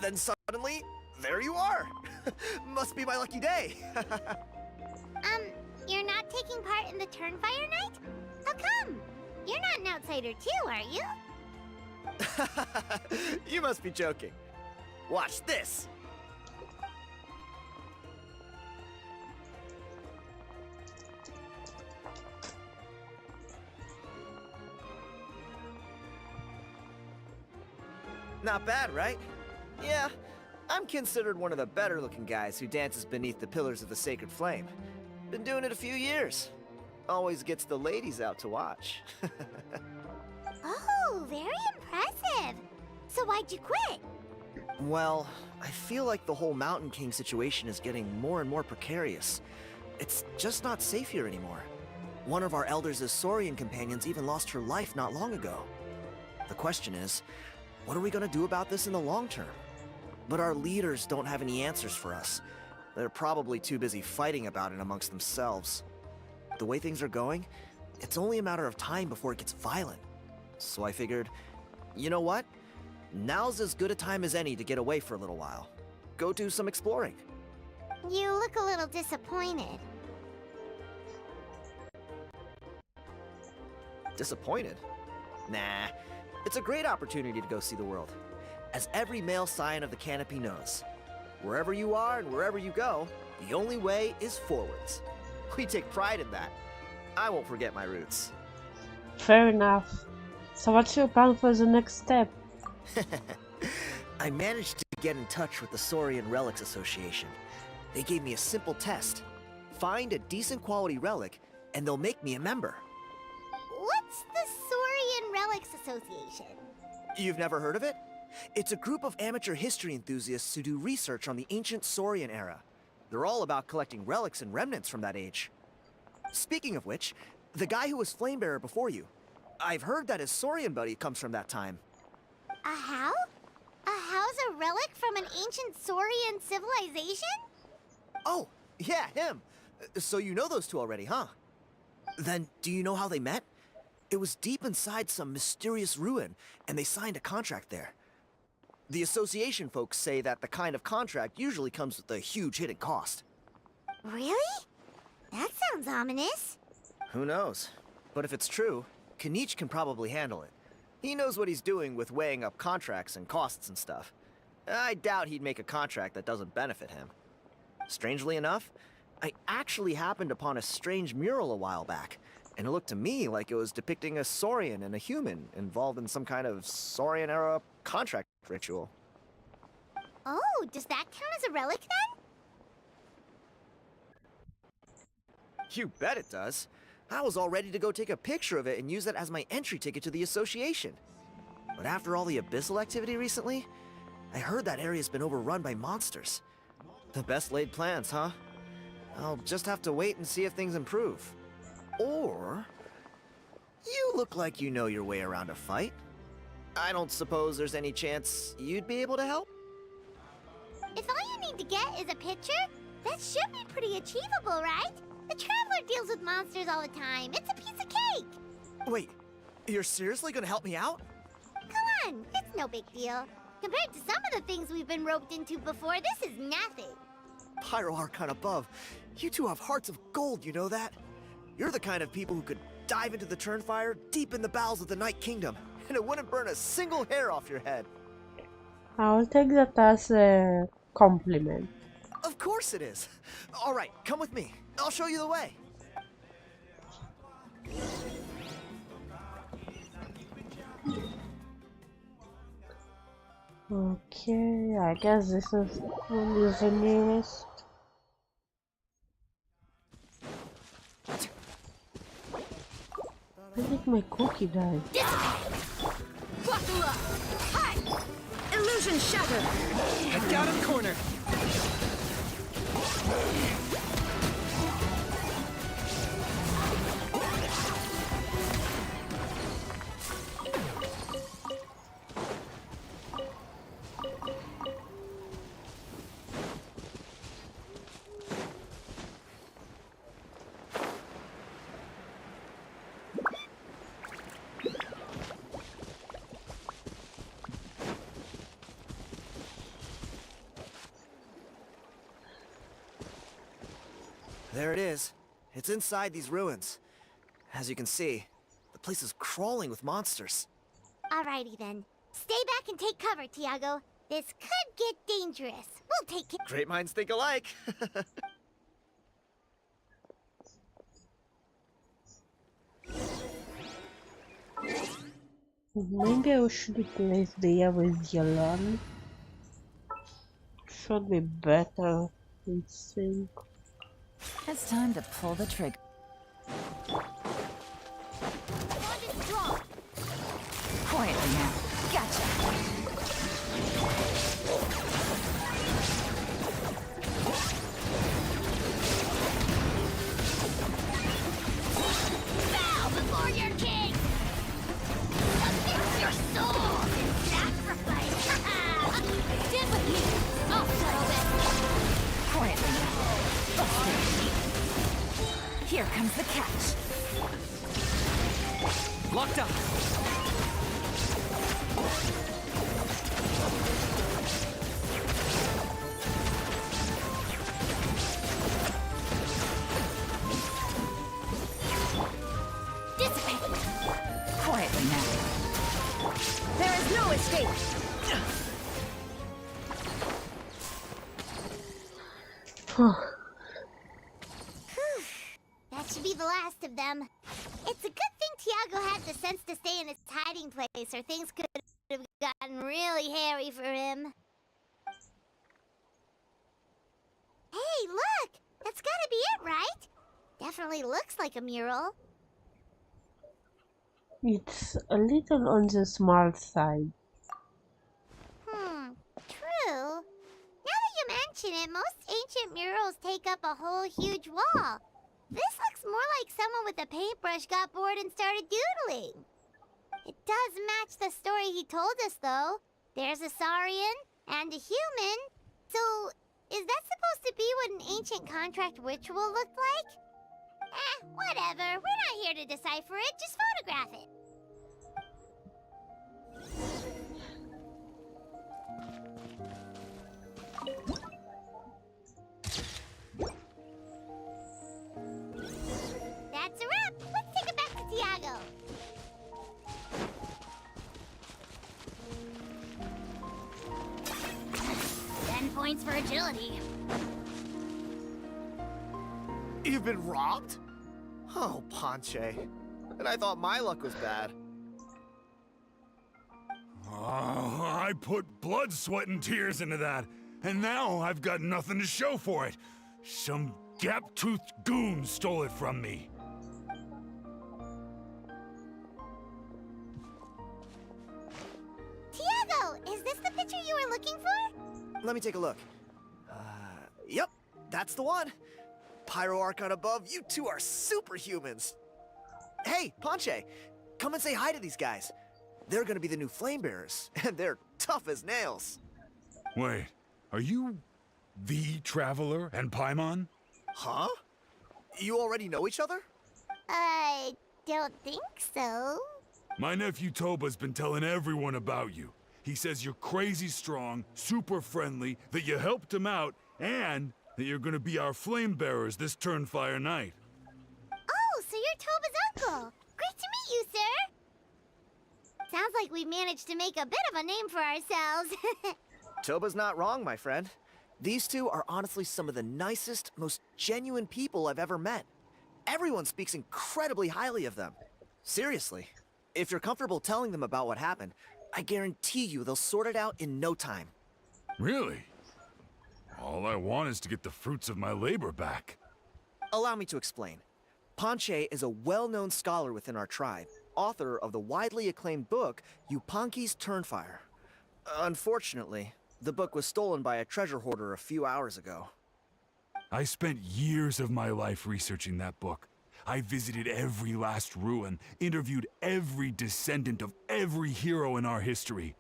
Then suddenly, there you are. Must be my lucky day. You're not taking part in the Turnfire Night? How come? You're not an outsider too, are you? You must be joking. Watch this. Not bad, right? Yeah, I'm considered one of the better-looking guys who dances beneath the pillars of the Sacred Flame. Been doing it a few years. Always gets the ladies out to watch. Oh, very impressive. So why'd you quit? Well, I feel like the whole Mountain King situation is getting more and more precarious. It's just not safe here anymore. One of our elders' Saurian companions even lost her life not long ago. The question is, what are we gonna do about this in the long term? But our leaders don't have any answers for us. They're probably too busy fighting about it amongst themselves. The way things are going, it's only a matter of time before it gets violent. So I figured, you know what? Now's as good a time as any to get away for a little while. Go do some exploring. You look a little disappointed. Disappointed? Nah, it's a great opportunity to go see the world. As every male scion of the canopy knows, wherever you are and wherever you go, the only way is forwards. We take pride in that. I won't forget my roots. Fair enough. So what's your plan for the next step? I managed to get in touch with the Saurian Relics Association. They gave me a simple test. Find a decent quality relic, and they'll make me a member. What's the Saurian Relics Association? You've never heard of it? It's a group of amateur history enthusiasts who do research on the ancient Saurian era. They're all about collecting relics and remnants from that age. Speaking of which, the guy who was Flamebearer before you, I've heard that his Saurian buddy comes from that time. A how? A how's a relic from an ancient Saurian civilization? Oh, yeah, him. So you know those two already, huh? Then, do you know how they met? It was deep inside some mysterious ruin, and they signed a contract there. The association folks say that the kind of contract usually comes with a huge hidden cost. Really? That sounds ominous. Who knows? But if it's true, Kinich can probably handle it. He knows what he's doing with weighing up contracts and costs and stuff. I doubt he'd make a contract that doesn't benefit him. Strangely enough, I actually happened upon a strange mural a while back, and it looked to me like it was depicting a Saurian and a human involved in some kind of Saurian-era contract ritual. Oh, does that count as a relic then? You bet it does. I was all ready to go take a picture of it and use it as my entry ticket to the association. But after all the abyssal activity recently, I heard that area's been overrun by monsters. The best laid plans, huh? I'll just have to wait and see if things improve. Or... you look like you know your way around a fight. I don't suppose there's any chance you'd be able to help? If all you need to get is a picture, that should be pretty achievable, right? The Traveler deals with monsters all the time. It's a piece of cake. Wait, you're seriously gonna help me out? Come on, it's no big deal. Compared to some of the things we've been roped into before, this is nothing. Pyro Archon above, you two have hearts of gold, you know that? You're the kind of people who could dive into the Turnfire deep in the bowels of the Night Kingdom, and it wouldn't burn a single hair off your head. I'll take that as a compliment. Of course it is. All right, come with me. I'll show you the way. Okay, I guess this is the nearest. I think my cookie died. Buckle up! Hi! Illusion shattered! I got him cornered! There it is. It's inside these ruins. As you can see, the place is crawling with monsters. Alrighty then. Stay back and take cover, Tiago. This could get dangerous. We'll take it. Great minds think alike. Maybe I should replace the air with Yalan. Should be better, I think. It's time to pull the trigger. Quietly now. Gotcha. Bow before your king! Submit your soul in sacrifice! Stand with me! I'll settle this! Quietly now. Busted. Here comes the catch. Locked up! Dissipate! Quietly now. There is no escape! That should be the last of them. It's a good thing Tiago had the sense to stay in his hiding place, or things could have gotten really hairy for him. Hey, look! That's gotta be it, right? definitely looks like a mural. It's a little on the small side. True. Now that you mention it, most ancient murals take up a whole huge wall. This looks more like someone with a paintbrush got bored and started doodling. It does match the story he told us, though. There's a Saurian and a human. So, is that supposed to be what an ancient contract ritual looked like? Whatever. We're not here to decipher it. Just photograph it. That's a wrap. Let's take it back to Tiago. Points for agility. You've been robbed? Oh, Ponche. And I thought my luck was bad. I put blood, sweat, and tears into that, and now I've got nothing to show for it. Some gap-toothed goon stole it from me. Tiago, is this the picture you were looking for? Let me take a look. Yep, that's the one. Pyro Archon above, you two are superhumans. Hey, Ponche, come and say hi to these guys. They're gonna be the new flame bearers, and they're tough as nails. Wait, are you the Traveler and Paimon? Huh? You already know each other? I don't think so. My nephew Toba's been telling everyone about you. He says you're crazy strong, super friendly, that you helped him out, and that you're gonna be our flame bearers this Turnfire night. Oh, so you're Toba's uncle. Great to meet you, sir. Sounds like we managed to make a bit of a name for ourselves. Toba's not wrong, my friend. These two are honestly some of the nicest, most genuine people I've ever met. Everyone speaks incredibly highly of them. Seriously, if you're comfortable telling them about what happened, I guarantee you they'll sort it out in no time. Really? All I want is to get the fruits of my labor back. Allow me to explain. Ponche is a well-known scholar within our tribe, author of the widely acclaimed book, Yupanqui's Turnfire. Unfortunately, the book was stolen by a treasure hoarder a few hours ago. I spent years of my life researching that book. I visited every last ruin, interviewed every descendant of every hero in our history.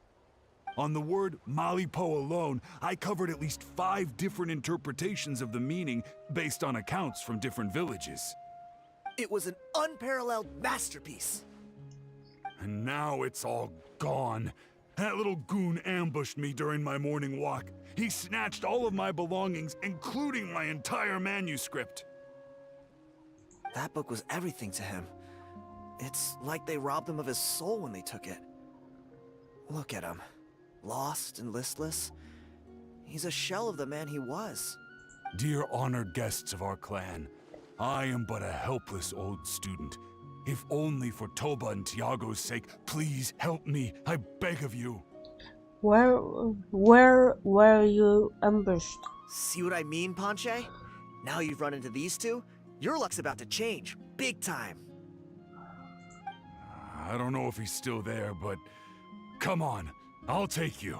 On the word Malipo alone, I covered at least 5 different interpretations of the meaning based on accounts from different villages. It was an unparalleled masterpiece. And now it's all gone. That little goon ambushed me during my morning walk. He snatched all of my belongings, including my entire manuscript. That book was everything to him. It's like they robbed him of his soul when they took it. Look at him. Lost and listless. He's a shell of the man he was. Dear honored guests of our clan, I am but a helpless old student. If only for Toba and Tiago's sake, please help me, I beg of you. Where were you ambushed? See what I mean, Ponche? Now you've run into these two, your luck's about to change, big time. I don't know if he's still there, but come on, I'll take you.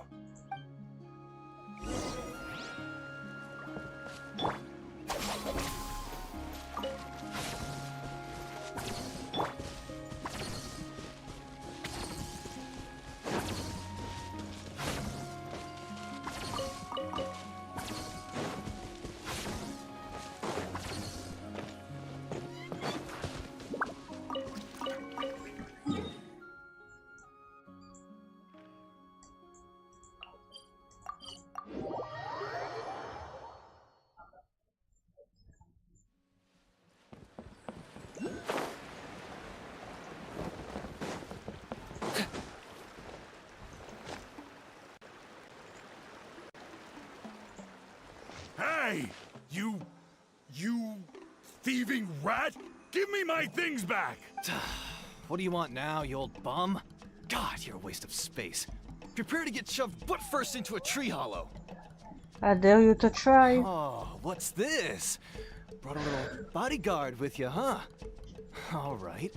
Hey! You thieving rat! Give me my things back! What do you want now, you old bum? God, you're a waste of space. Prepare to get shoved butt first into a tree hollow. I dare you to try. Oh, what's this? Brought a little bodyguard with you, huh? All right.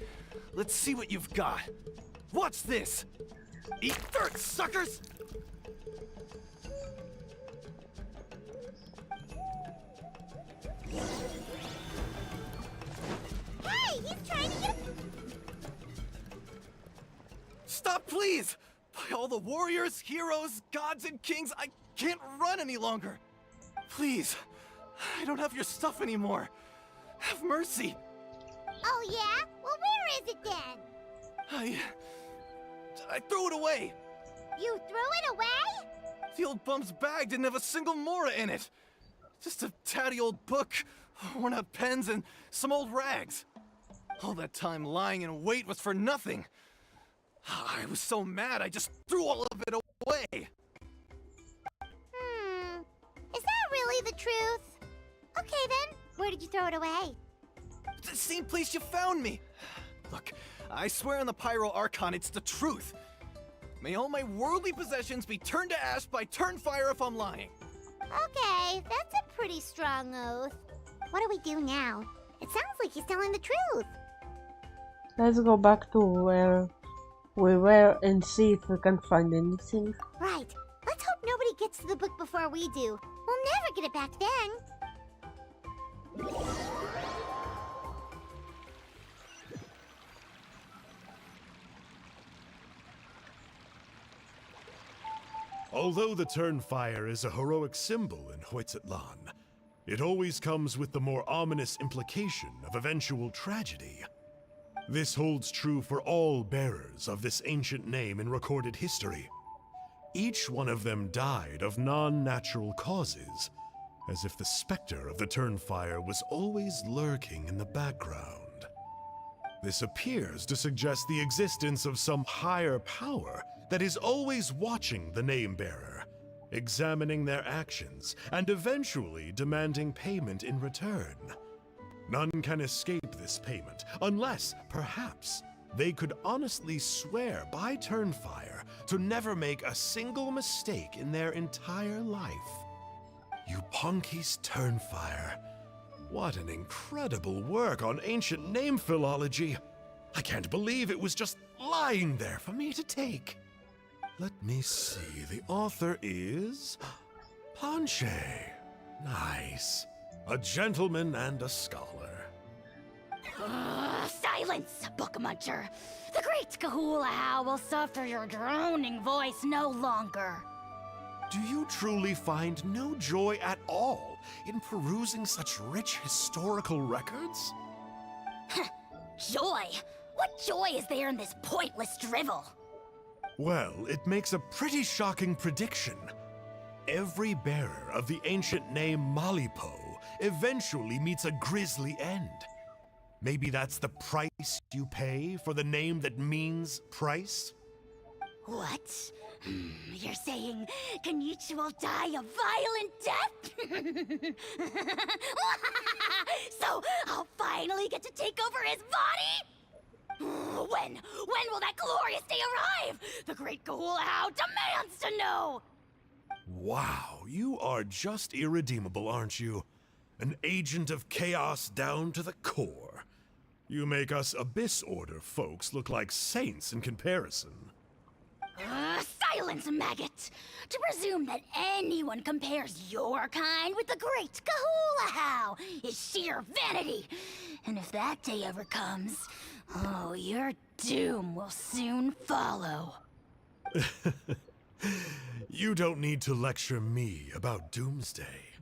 Let's see what you've got. What's this? Eat dirt, suckers! Hey, he's trying to get... Stop, please! By all the warriors, heroes, gods, and kings, I can't run any longer. Please, I don't have your stuff anymore. Have mercy. Oh, yeah? Well, where is it then? I threw it away. You threw it away? The old bum's bag didn't have a single mora in it. Just a tatty old book, worn out pens, and some old rags. All that time lying in wait was for nothing. I was so mad I just threw all of it away. Is that really the truth? Okay then, where did you throw it away? The same place you found me. Look, I swear on the Pyro Archon it's the truth. May all my worldly possessions be turned to ash by Turnfire if I'm lying. Okay, that's a pretty strong oath. What do we do now? It sounds like he's telling the truth. Let's go back to where we were and see if we can find anything. Right. Let's hope nobody gets to the book before we do. We'll never get it back then. Although the Turnfire is a heroic symbol in Huitzatlan, it always comes with the more ominous implication of eventual tragedy. This holds true for all bearers of this ancient name in recorded history. Each one of them died of non-natural causes, as if the specter of the Turnfire was always lurking in the background. This appears to suggest the existence of some higher power that is always watching the name-bearer, examining their actions, and eventually demanding payment in return. None can escape this payment, unless, perhaps, they could honestly swear by Turnfire to never make a single mistake in their entire life. Yupanki's Turnfire. What an incredible work on ancient name philology. I can't believe it was just lying there for me to take. Let me see, the author is... Panche. Nice. A gentleman and a scholar. Silence, book muncher! The great Kahula will suffer your droning voice no longer. Do you truly find no joy at all in perusing such rich historical records? Joy? What joy is there in this pointless drivel? Well, it makes a pretty shocking prediction. Every bearer of the ancient name Malipo eventually meets a grisly end. Maybe that's the price you pay for the name that means price? What? You're saying Kinich will die a violent death? So I'll finally get to take over his body? When will that glorious day arrive? The great Kahula demands to know! Wow, you are just irredeemable, aren't you? An agent of chaos down to the core. You make us Abyss Order folks look like saints in comparison. Silence, maggot! To presume that anyone compares your kind with the great Kahula is sheer vanity. And if that day ever comes, oh, your doom will soon follow. You don't need to lecture me about Doomsday.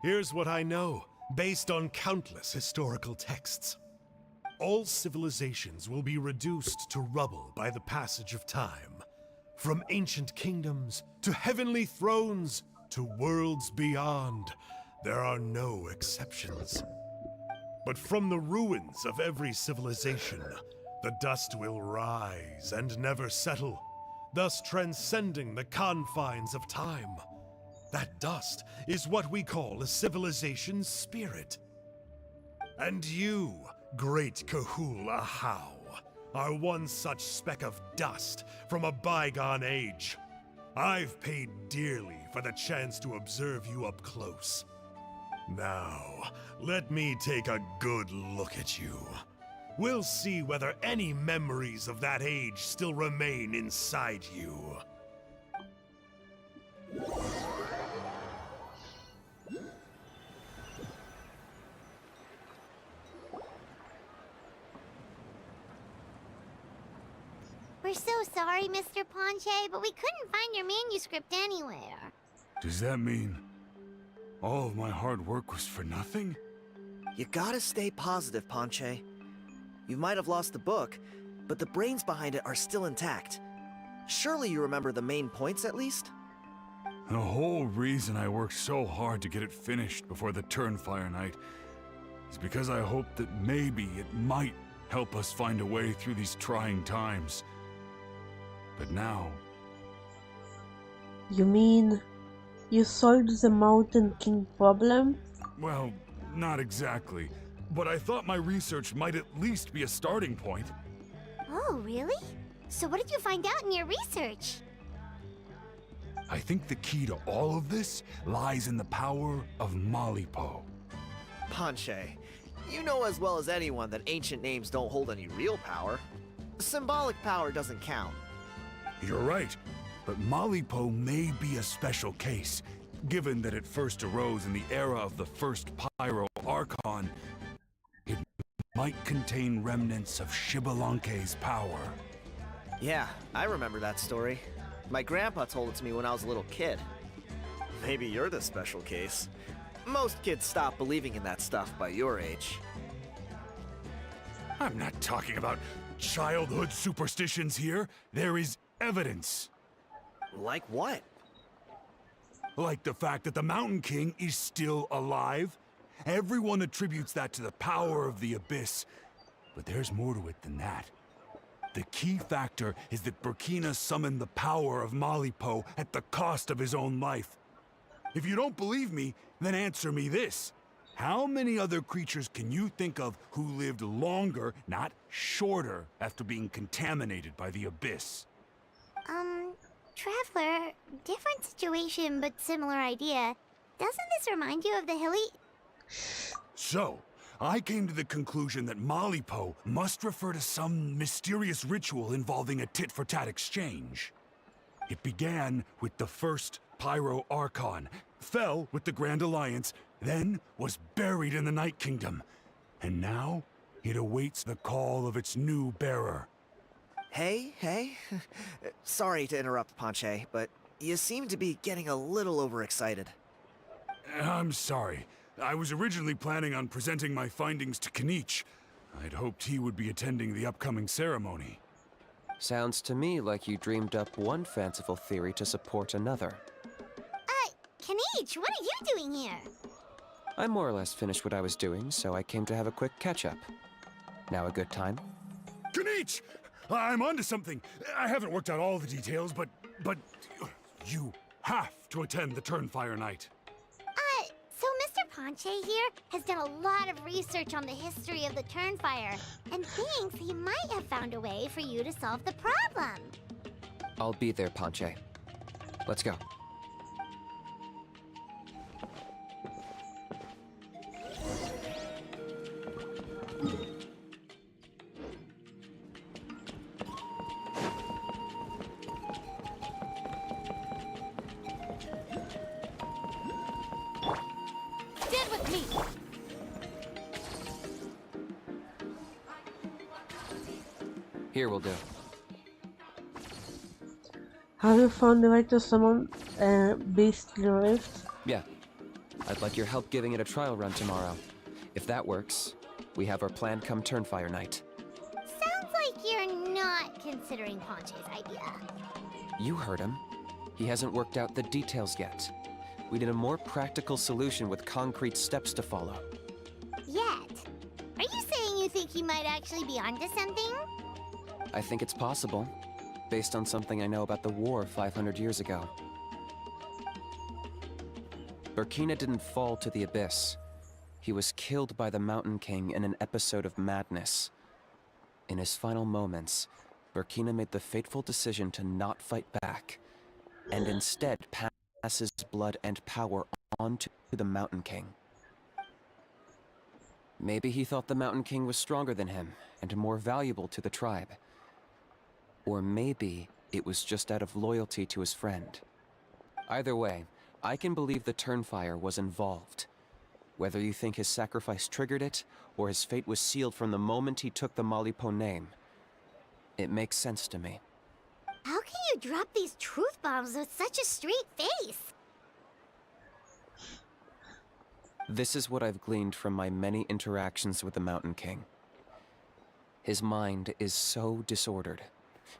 Here's what I know, based on countless historical texts. All civilizations will be reduced to rubble by the passage of time. From ancient kingdoms, to heavenly thrones, to worlds beyond, there are no exceptions. But from the ruins of every civilization, the dust will rise and never settle, thus transcending the confines of time. That dust is what we call a civilization's spirit. And you, great Kahula How, are one such speck of dust from a bygone age. I've paid dearly for the chance to observe you up close. Now, let me take a good look at you. We'll see whether any memories of that age still remain inside you. We're so sorry, Mr. Ponche, but we couldn't find your manuscript anywhere. Does that mean all of my hard work was for nothing? You gotta stay positive, Ponche. You might have lost the book, but the brains behind it are still intact. Surely you remember the main points at least? The whole reason I worked so hard to get it finished before the Turnfire Night is because I hoped that maybe it might help us find a way through these trying times. But now... You mean you solved the Mountain King problem? Well, not exactly. But I thought my research might at least be a starting point. Oh, really? So what did you find out in your research? I think the key to all of this lies in the power of Malipo. Ponche, you know as well as anyone that ancient names don't hold any real power. Symbolic power doesn't count. You're right, but Malipo may be a special case. Given that it first arose in the era of the first Pyro Archon, it might contain remnants of Shibalanke's power. Yeah, I remember that story. My grandpa told it to me when I was a little kid. Maybe you're the special case. Most kids stop believing in that stuff by your age. I'm not talking about childhood superstitions here. There is evidence. Like what? Like the fact that the Mountain King is still alive. Everyone attributes that to the power of the Abyss. But there's more to it than that. The key factor is that Burkina summoned the power of Malipo at the cost of his own life. If you don't believe me, then answer me this. How many other creatures can you think of who lived longer, not shorter, after being contaminated by the Abyss? Traveler, different situation but similar idea. Doesn't this remind you of the hilly... So, I came to the conclusion that Malipo must refer to some mysterious ritual involving a tit-for-tat exchange. It began with the first Pyro Archon, fell with the Grand Alliance, then was buried in the Night Kingdom. And now, it awaits the call of its new bearer. Hey. Sorry to interrupt, Ponche, but you seem to be getting a little overexcited. I'm sorry. I was originally planning on presenting my findings to kinich. I'd hoped he would be attending the upcoming ceremony. Sounds to me like you dreamed up one fanciful theory to support another. kinich, what are you doing here? I more or less finished what I was doing, so I came to have a quick catch-up. Now a good time? kinich! I'm onto something. I haven't worked out all the details, but you have to attend the Turnfire Night. So Mr. Ponche here has done a lot of research on the history of the Turnfire, and thinks he might have found a way for you to solve the problem. I'll be there, Ponche. Let's go. Stand with me! Here will do. Have you found the way to summon Beastly Rift? Yeah. I'd like your help giving it a trial run tomorrow. If that works, we have our plan come Turnfire Night. Sounds like you're not considering Ponche's idea. You heard him. He hasn't worked out the details yet. We need a more practical solution with concrete steps to follow. Yet. Are you saying you think he might actually be onto something? I think it's possible, based on something I know about the war 500 years ago. Burkina didn't fall to the Abyss. He was killed by the Mountain King in an episode of madness. In his final moments, Burkina made the fateful decision to not fight back, and instead pass his blood and power on to the Mountain King. Maybe he thought the Mountain King was stronger than him and more valuable to the tribe. Or maybe it was just out of loyalty to his friend. Either way, I can believe the Turnfire was involved. Whether you think his sacrifice triggered it, or his fate was sealed from the moment he took the Malipo name, it makes sense to me. How can you drop these truth bombs with such a straight face? This is what I've gleaned from my many interactions with the Mountain King. His mind is so disordered.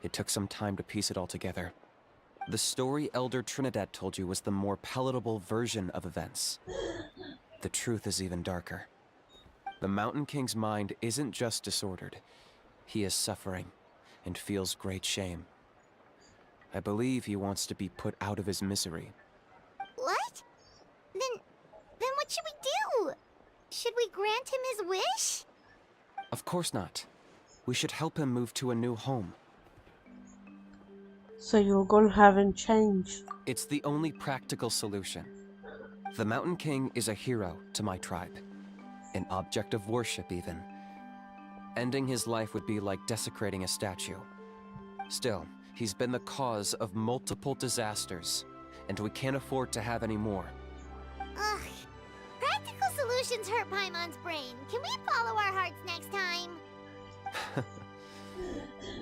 It took some time to piece it all together. The story Elder Trinidad told you was the more palatable version of events. The truth is even darker. The Mountain King's mind isn't just disordered. He is suffering and feels great shame. I believe he wants to be put out of his misery. What? Then what should we do? Should we grant him his wish? Of course not. We should help him move to a new home. So you're gonna have him change. It's the only practical solution. The Mountain King is a hero to my tribe. An object of worship, even. Ending his life would be like desecrating a statue. Still, he's been the cause of multiple disasters, and we can't afford to have any more. Ugh. Practical solutions hurt Paimon's brain. Can we follow our hearts next time?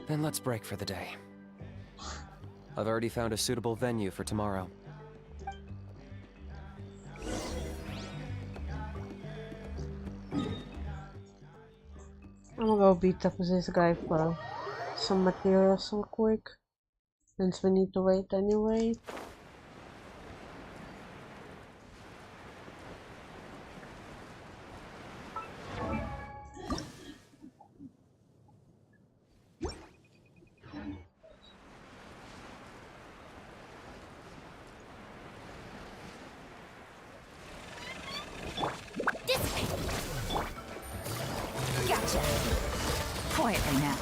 Then let's break for the day. I've already found a suitable venue for tomorrow. I'm gonna go beat up this guy for some materials real quick, since we need to wait anyway. Gotcha. Quietly now.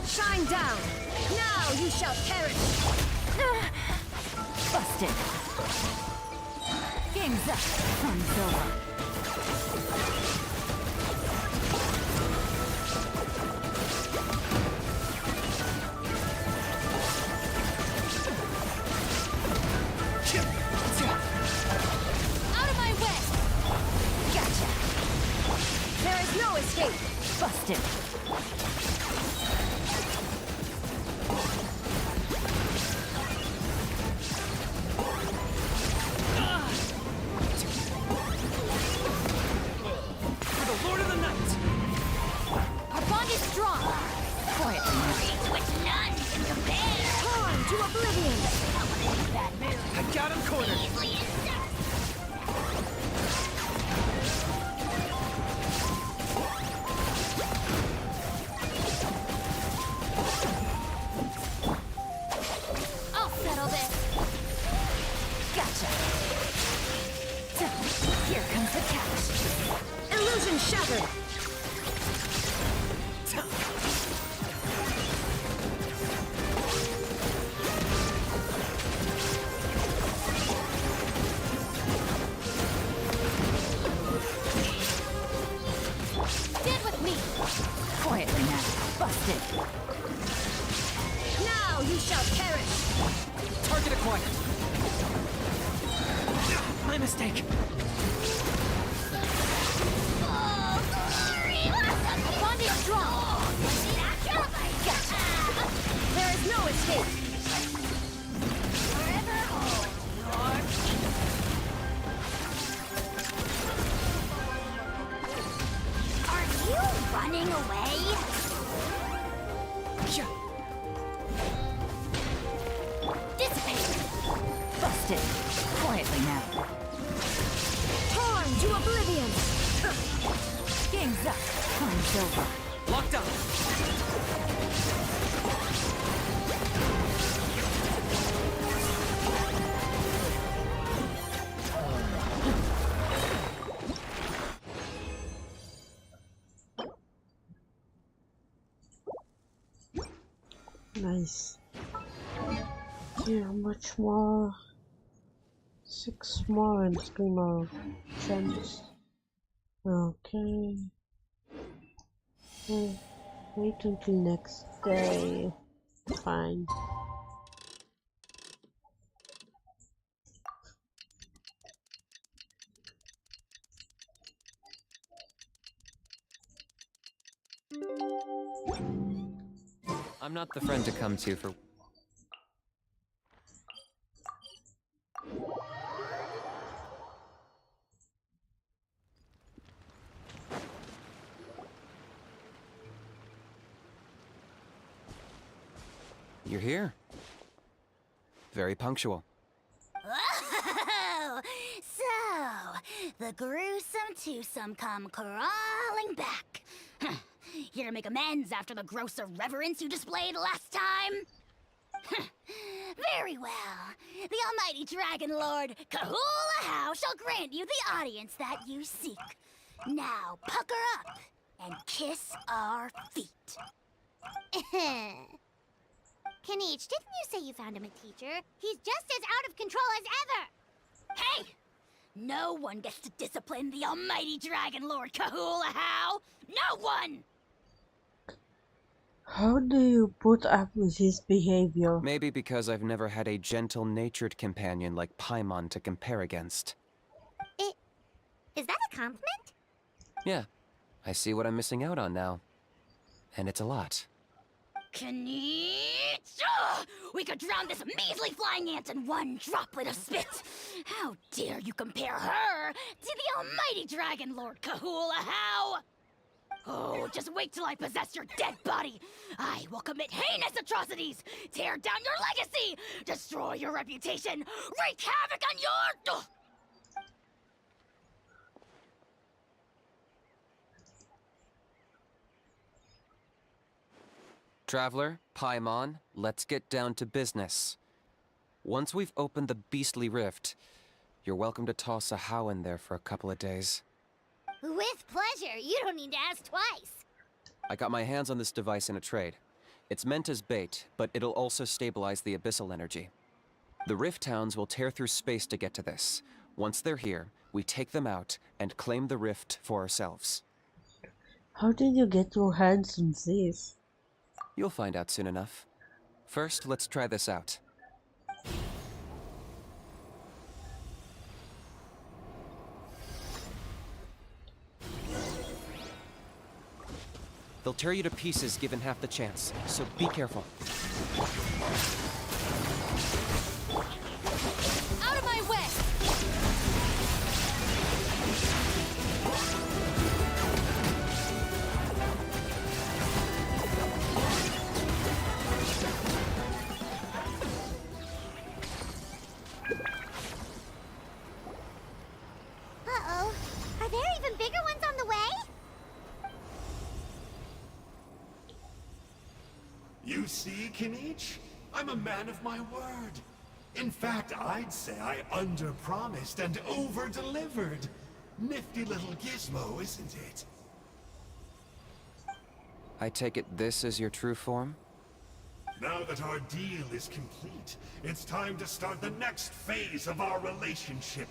Shine down. Now you shall perish. Busted. Game's up. Fun's over. Out of my way! Gotcha. There is no escape. Busted. For the Lord of the Night! Our bond is strong! Quietly now. Which none can compare! Torn to oblivion. I got him cornered. I'll settle this! Gotcha. Here comes the catch. Illusion shattered. Stand with me! Quietly now. Busted. Now you shall perish. Target acquired. My mistake. Bond is strong! Gotcha. There is no escape. Forever hold your peace! Are you running away? Dissipate! Busted. Quietly now. Torn to oblivion. Game's up. Fun's over. Locked up. Nice. Yeah, much more. 6 more and 3 more gems. Okay. Wait until next day. Fine. I'm not the friend to come to for... You're here. Very punctual. Oh, so the gruesome twosome come crawling back. Here to make amends after the gross irreverence you displayed last time? Very well. The almighty Dragon Lord, Kahula How, shall grant you the audience that you seek. Now pucker up and kiss our feet. Kinich, didn't you say you found him a teacher? He's just as out of control as ever! Hey! No one gets to discipline the almighty Dragon Lord Kahula How! No one! How do you put up with his behavior? Maybe because I've never had a gentle-natured companion like Paimon to compare against. Is that a compliment? Yeah, I see what I'm missing out on now. And it's a lot. Kinich! Ugh! We could drown this measly flying ant in one droplet of spit! How dare you compare her to the almighty Dragon Lord Kahula How! Oh, just wait till I possess your dead body! I will commit heinous atrocities! Tear down your legacy! Destroy your reputation! Wreak havoc on your... Ugh! Traveler, Paimon, let's get down to business. Once we've opened the beastly rift, you're welcome to toss a How in there for a couple of days. With pleasure. You don't need to ask twice. I got my hands on this device in a trade. It's meant as bait, but it'll also stabilize the abyssal energy. The rift towns will tear through space to get to this. Once they're here, we take them out and claim the rift for ourselves. How did you get your hands on this? You'll find out soon enough. First, let's try this out. They'll tear you to pieces given half the chance, so be careful. Out of my way! Uh-oh. Are there even bigger ones on the way? You see, Kinich? I'm a man of my word. In fact, I'd say I under-promised and over-delivered. Nifty little gizmo, isn't it? I take it this is your true form? Now that our deal is complete, it's time to start the next phase of our relationship.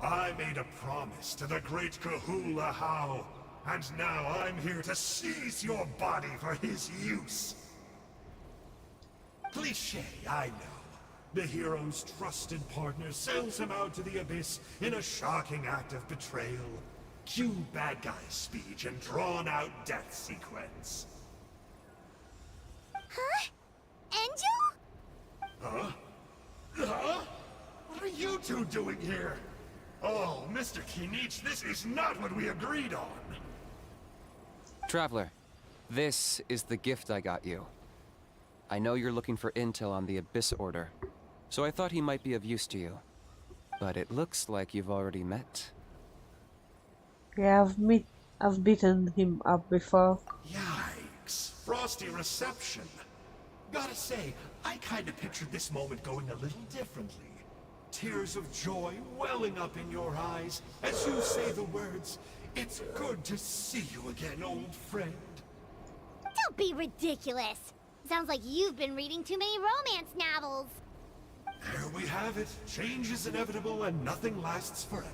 I made a promise to the great Kahula How, and now I'm here to seize your body for his use. Cliché, I know. The hero's trusted partner sells him out to the abyss in a shocking act of betrayal. Cue bad guy speech and drawn-out death sequence. Huh? Angel? Huh? Huh? What are you two doing here? Oh, Mr. Kinich, this is not what we agreed on. Traveler, this is the gift I got you. I know you're looking for intel on the Abyss Order, so I thought he might be of use to you. But it looks like you've already met. Yeah, I've beaten him up before. Yikes. Frosty reception. Gotta say, I kinda pictured this moment going a little differently. Tears of joy welling up in your eyes as you say the words, "It's good to see you again, old friend." Don't be ridiculous. Sounds like you've been reading too many romance novels. There we have it. Change is inevitable and nothing lasts forever.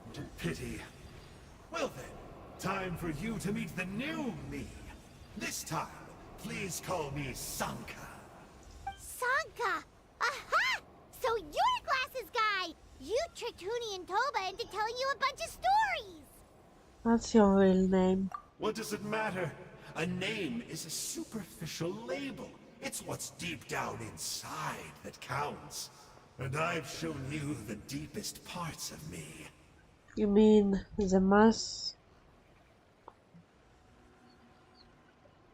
What a pity. Well then, time for you to meet the new me. This time, please call me Sanka. Sanka! Aha! So you're Glasses Guy! You tricked Huni and Toba into telling you a bunch of stories! That's your real name. What does it matter? A name is a superficial label. It's what's deep down inside that counts. And I've shown you the deepest parts of me. You mean the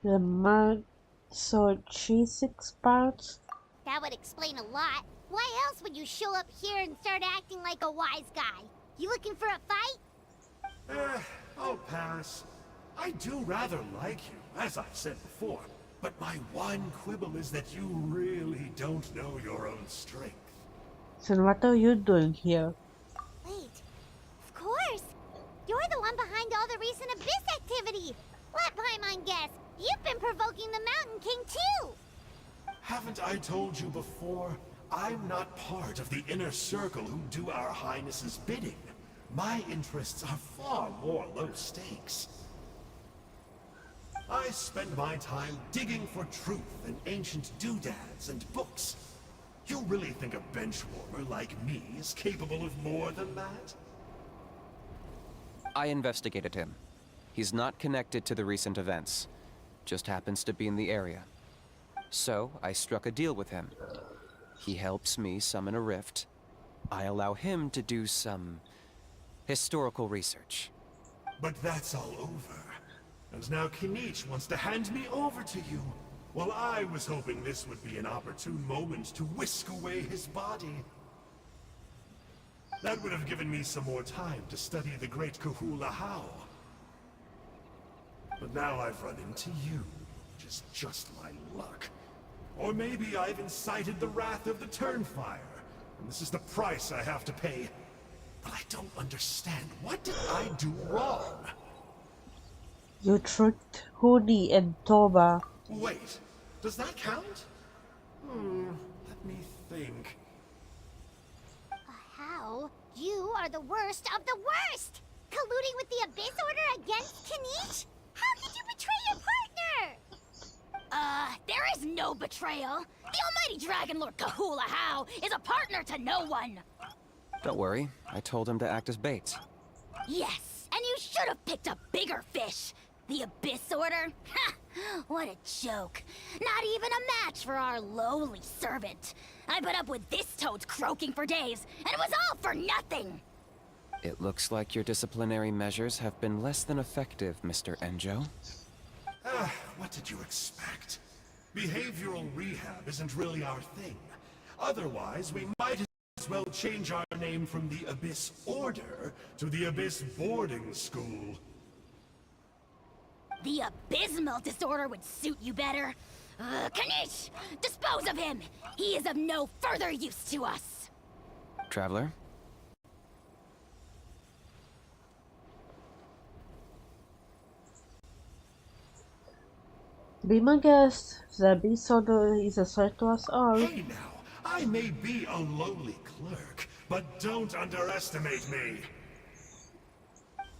masochistic part? That would explain a lot. Why else would you show up here and start acting like a wise guy? You looking for a fight? I'll pass. I do rather like you, as I've said before. But my one quibble is that you really don't know your own strength. So what are you doing here? Wait, of course! You're the one behind all the recent Abyss activity! Let Paimon guess, you've been provoking the Mountain King too! Haven't I told you before? I'm not part of the inner circle who do our Highness's bidding. My interests are far more low stakes. I spend my time digging for truth in ancient doodads and books. You really think a benchwarmer like me is capable of more than that? I investigated him. He's not connected to the recent events. Just happens to be in the area. So, I struck a deal with him. He helps me summon a rift. I allow him to do some historical research. But that's all over. And now Kinich wants to hand me over to you. Well, I was hoping this would be an opportune moment to whisk away his body. That would have given me some more time to study the great Kahula How. But now I've run into you, which is just my luck. Or maybe I've incited the wrath of the Turnfire, and this is the price I have to pay. But I don't understand. What did I do wrong? You tricked Huni and Toba. Wait, does that count? Let me think. How? You are the worst of the worst! Colluding with the Abyss Order against Kinich? How could you betray your partner? There is no betrayal. The almighty Dragon Lord Kahula How is a partner to no one. Don't worry, I told him to act as bait. Yes, and you should have picked a bigger fish. The Abyss Order? Ha! What a joke. Not even a match for our lowly servant. I put up with this toad's croaking for days, and it was all for nothing. It looks like your disciplinary measures have been less than effective, Mr. Enjo. What did you expect? Behavioral rehab isn't really our thing. Otherwise, we might as well change our name from the Abyss Order to the Abyss Boarding School. The abysmal disorder would suit you better. Kinich! Dispose of him! He is of no further use to us! Traveler? Be my guest. The Abyss Order is a threat to us all. Hey now, I may be a lowly clerk, but don't underestimate me.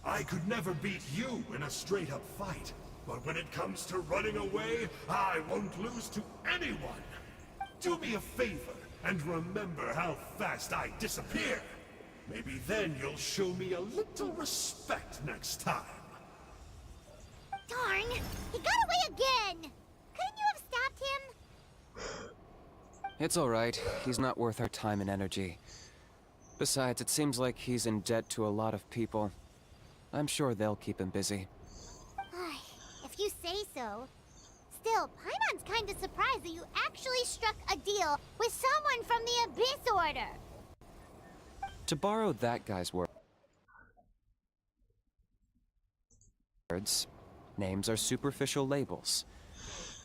I could never beat you in a straight-up fight, but when it comes to running away, I won't lose to anyone. Do me a favor and remember how fast I disappear. Maybe then you'll show me a little respect next time. Darn! He got away again! Couldn't you have stopped him? It's alright. He's not worth our time and energy. Besides, it seems like he's in debt to a lot of people. I'm sure they'll keep him busy. If you say so. Still, Paimon's kinda surprised that you actually struck a deal with someone from the Abyss Order. To borrow that guy's words, names are superficial labels.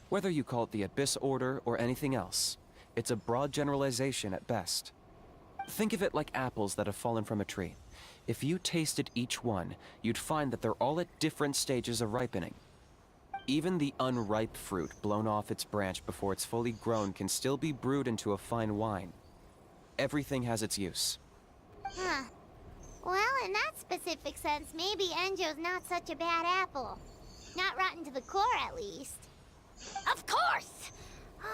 Whether you call it the Abyss Order or anything else, it's a broad generalization at best. Think of it like apples that have fallen from a tree. If you tasted each one, you'd find that they're all at different stages of ripening. Even the unripe fruit blown off its branch before it's fully grown can still be brewed into a fine wine. Everything has its use. Huh. Well, in that specific sense, maybe Enjo's not such a bad apple. Not rotten to the core, at least. Of course!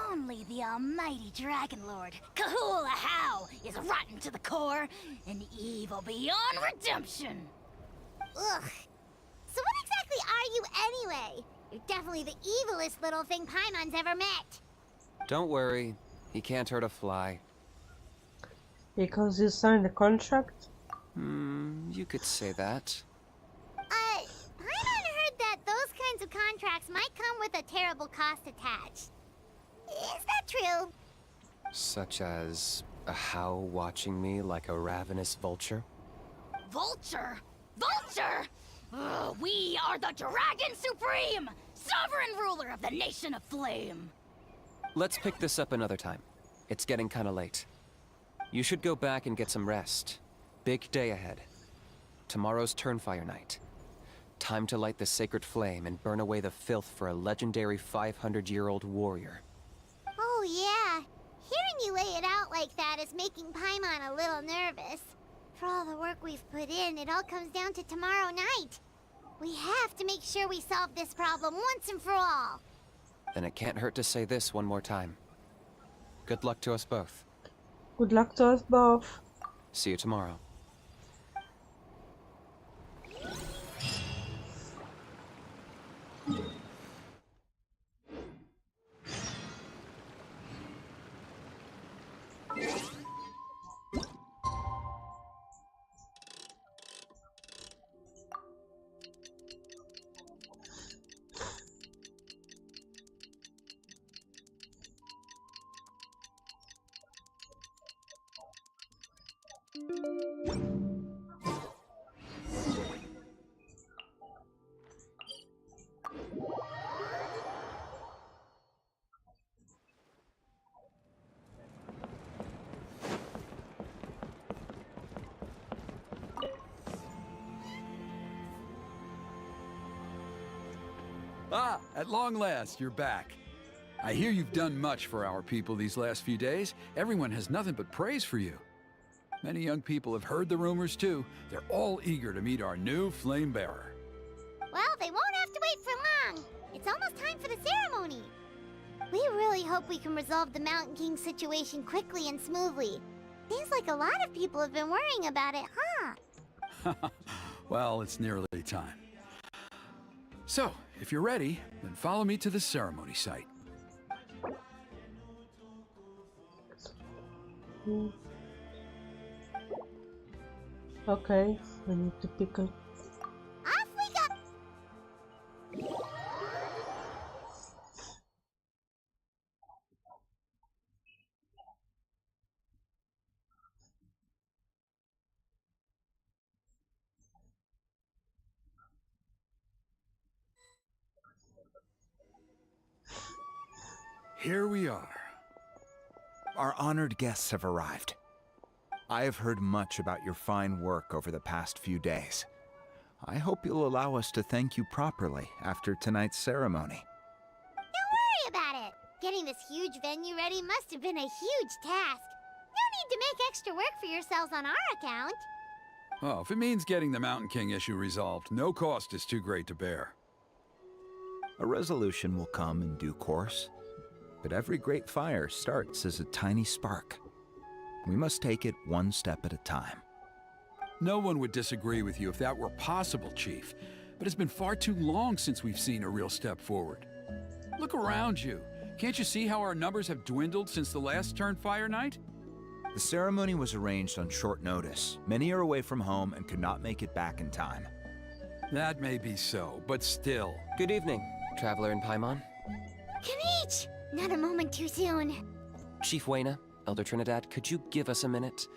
Only the almighty Dragon Lord, Kahula How, is rotten to the core and evil beyond redemption. Ugh. So what exactly are you anyway? You're definitely the evilest little thing Paimon's ever met. Don't worry, he can't hurt a fly. Because you signed the contract? You could say that. Paimon heard that those kinds of contracts might come with a terrible cost attached. Is that true? Such as a how watching me like a ravenous vulture? Vulture? Vulture! We are the Dragon Supreme! Sovereign ruler of the Nation of Flame! Let's pick this up another time. It's getting kinda late. You should go back and get some rest. Big day ahead. Tomorrow's Turnfire night. Time to light the sacred flame and burn away the filth for a legendary 500-year-old warrior. Oh yeah. Hearing you lay it out like that is making Paimon a little nervous. For all the work we've put in, it all comes down to tomorrow night. We have to make sure we solve this problem once and for all. Then it can't hurt to say this one more time. Good luck to us both. Good luck to us both. See you tomorrow. Ah, at long last, you're back. I hear you've done much for our people these last few days. Everyone has nothing but praise for you. Many young people have heard the rumors too. They're all eager to meet our new flame bearer. Well, they won't have to wait for long. It's almost time for the ceremony. We really hope we can resolve the Mountain King situation quickly and smoothly. Seems like a lot of people have been worrying about it, huh? Well, it's nearly time. So, if you're ready, then follow me to the ceremony site. Okay, I need to pick up. Off we go! Here we are. Our honored guests have arrived. I have heard much about your fine work over the past few days. I hope you'll allow us to thank you properly after tonight's ceremony. Don't worry about it. Getting this huge venue ready must have been a huge task. No need to make extra work for yourselves on our account. Oh, if it means getting the Mountain King issue resolved, no cost is too great to bear. A resolution will come in due course, but every great fire starts as a tiny spark. We must take it one step at a time. No one would disagree with you if that were possible, Chief. But it's been far too long since we've seen a real step forward. Look around you. Can't you see how our numbers have dwindled since the last Turnfire night? The ceremony was arranged on short notice. Many are away from home and could not make it back in time. That may be so, but still. Good evening, Traveler in Paimon. Kinich! Not a moment too soon. Chief Wayna, Elder Trinidad, could you give us a minute?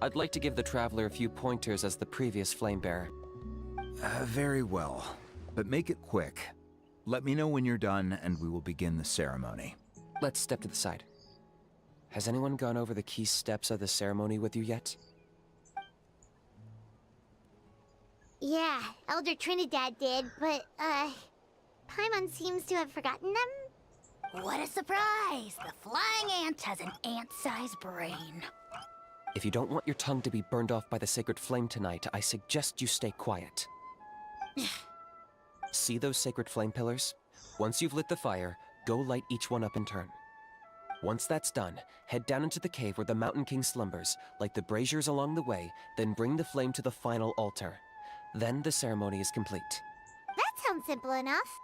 I'd like to give the Traveler a few pointers as the previous flame bearer. Very well, but make it quick. Let me know when you're done and we will begin the ceremony. Let's step to the side. Has anyone gone over the key steps of the ceremony with you yet? Yeah, Elder Trinidad did, but, Paimon seems to have forgotten them. What a surprise! The flying ant has an ant-sized brain. If you don't want your tongue to be burned off by the sacred flame tonight, I suggest you stay quiet. See those sacred flame pillars? Once you've lit the fire, go light each one up in turn. Once that's done, head down into the cave where the Mountain King slumbers, light the braziers along the way, then bring the flame to the final altar. Then the ceremony is complete. That sounds simple enough.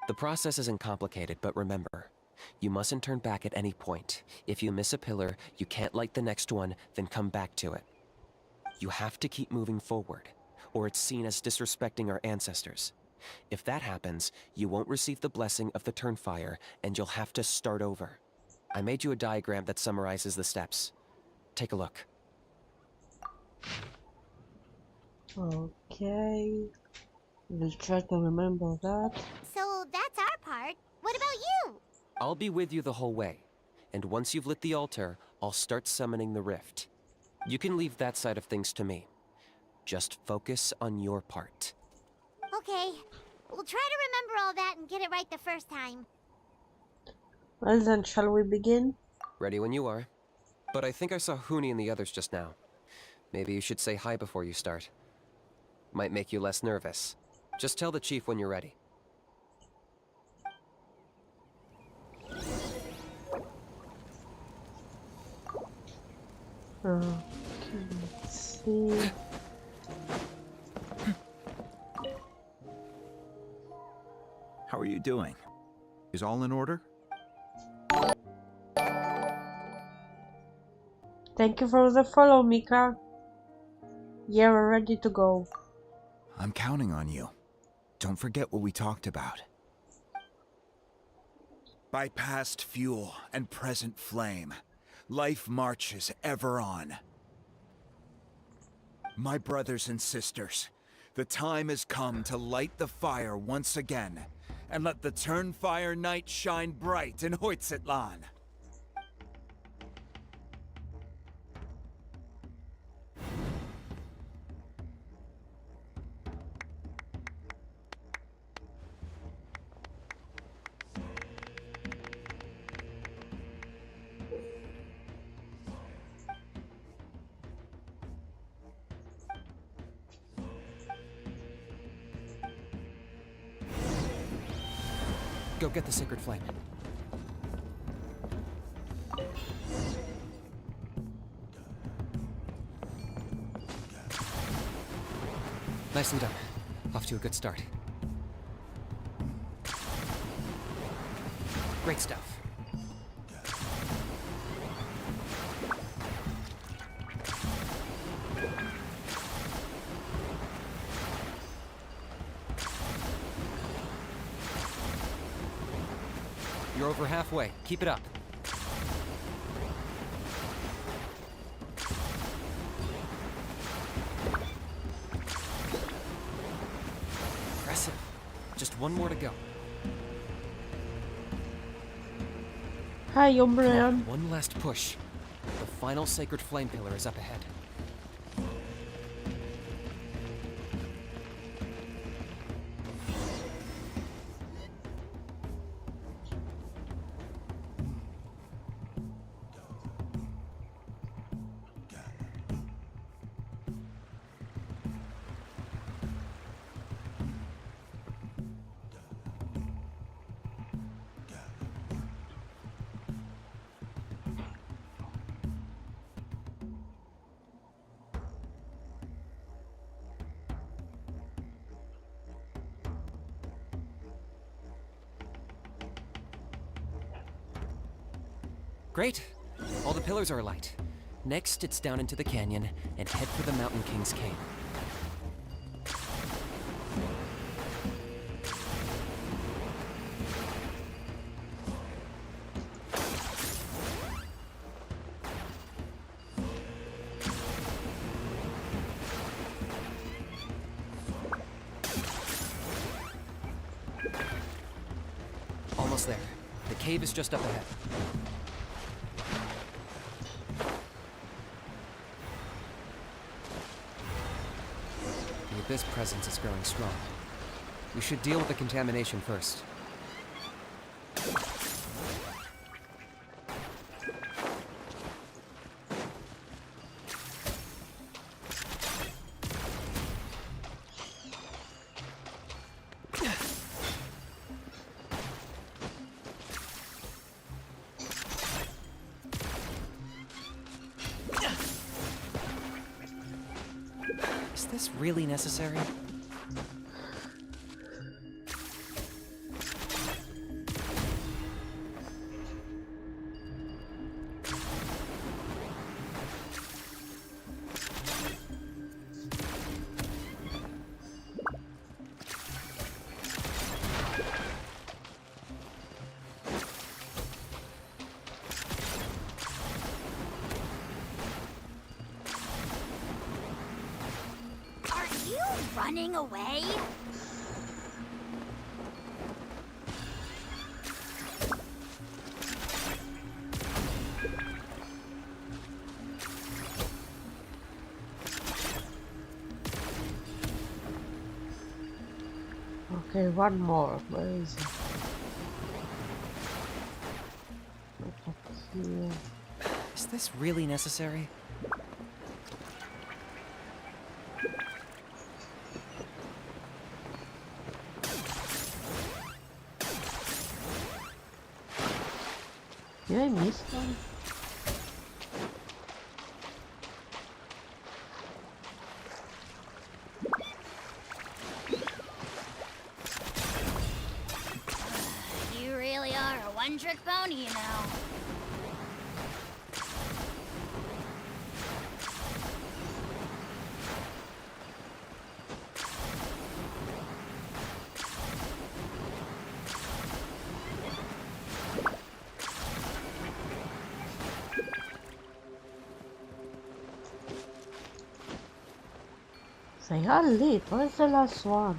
The process isn't complicated, but remember, you mustn't turn back at any point. If you miss a pillar, you can't light the next one, then come back to it. You have to keep moving forward, or it's seen as disrespecting our ancestors. If that happens, you won't receive the blessing of the Turnfire, and you'll have to start over. I made you a diagram that summarizes the steps. Take a look. Okay. We'll try to remember that. So that's our part. What about you? I'll be with you the whole way, and once you've lit the altar, I'll start summoning the rift. You can leave that side of things to me. Just focus on your part. Okay. We'll try to remember all that and get it right the first time. Well then, shall we begin? Ready when you are. But I think I saw Huni and the others just now. Maybe you should say hi before you start. Might make you less nervous. Just tell the chief when you're ready. Okay, let's see. How are you doing? Is all in order? Thank you for the follow, Mika. Yeah, we're ready to go. I'm counting on you. Don't forget what we talked about. By past fuel and present flame, life marches ever on. My brothers and sisters, the time has come to light the fire once again, and let the Turnfire night shine bright in Hoytzitlan. Go get the sacred flame. Nicely done. Off to a good start. Great stuff. You're over halfway. Keep it up. Impressive. Just one more to go. Hi, Umbreon. One last push. The final sacred flame pillar is up ahead. Great. All the pillars are alight. Next, it's down into the canyon and head for the Mountain King's cave. Almost there. The cave is just up ahead. The Abyss presence is growing strong. We should deal with the contamination first. Is this really necessary? Are you running away? Okay, one more. Where is it? Up here. Is this really necessary? Did I miss one? You really are a one-trick pony, you know. Say how late. Where's the last one?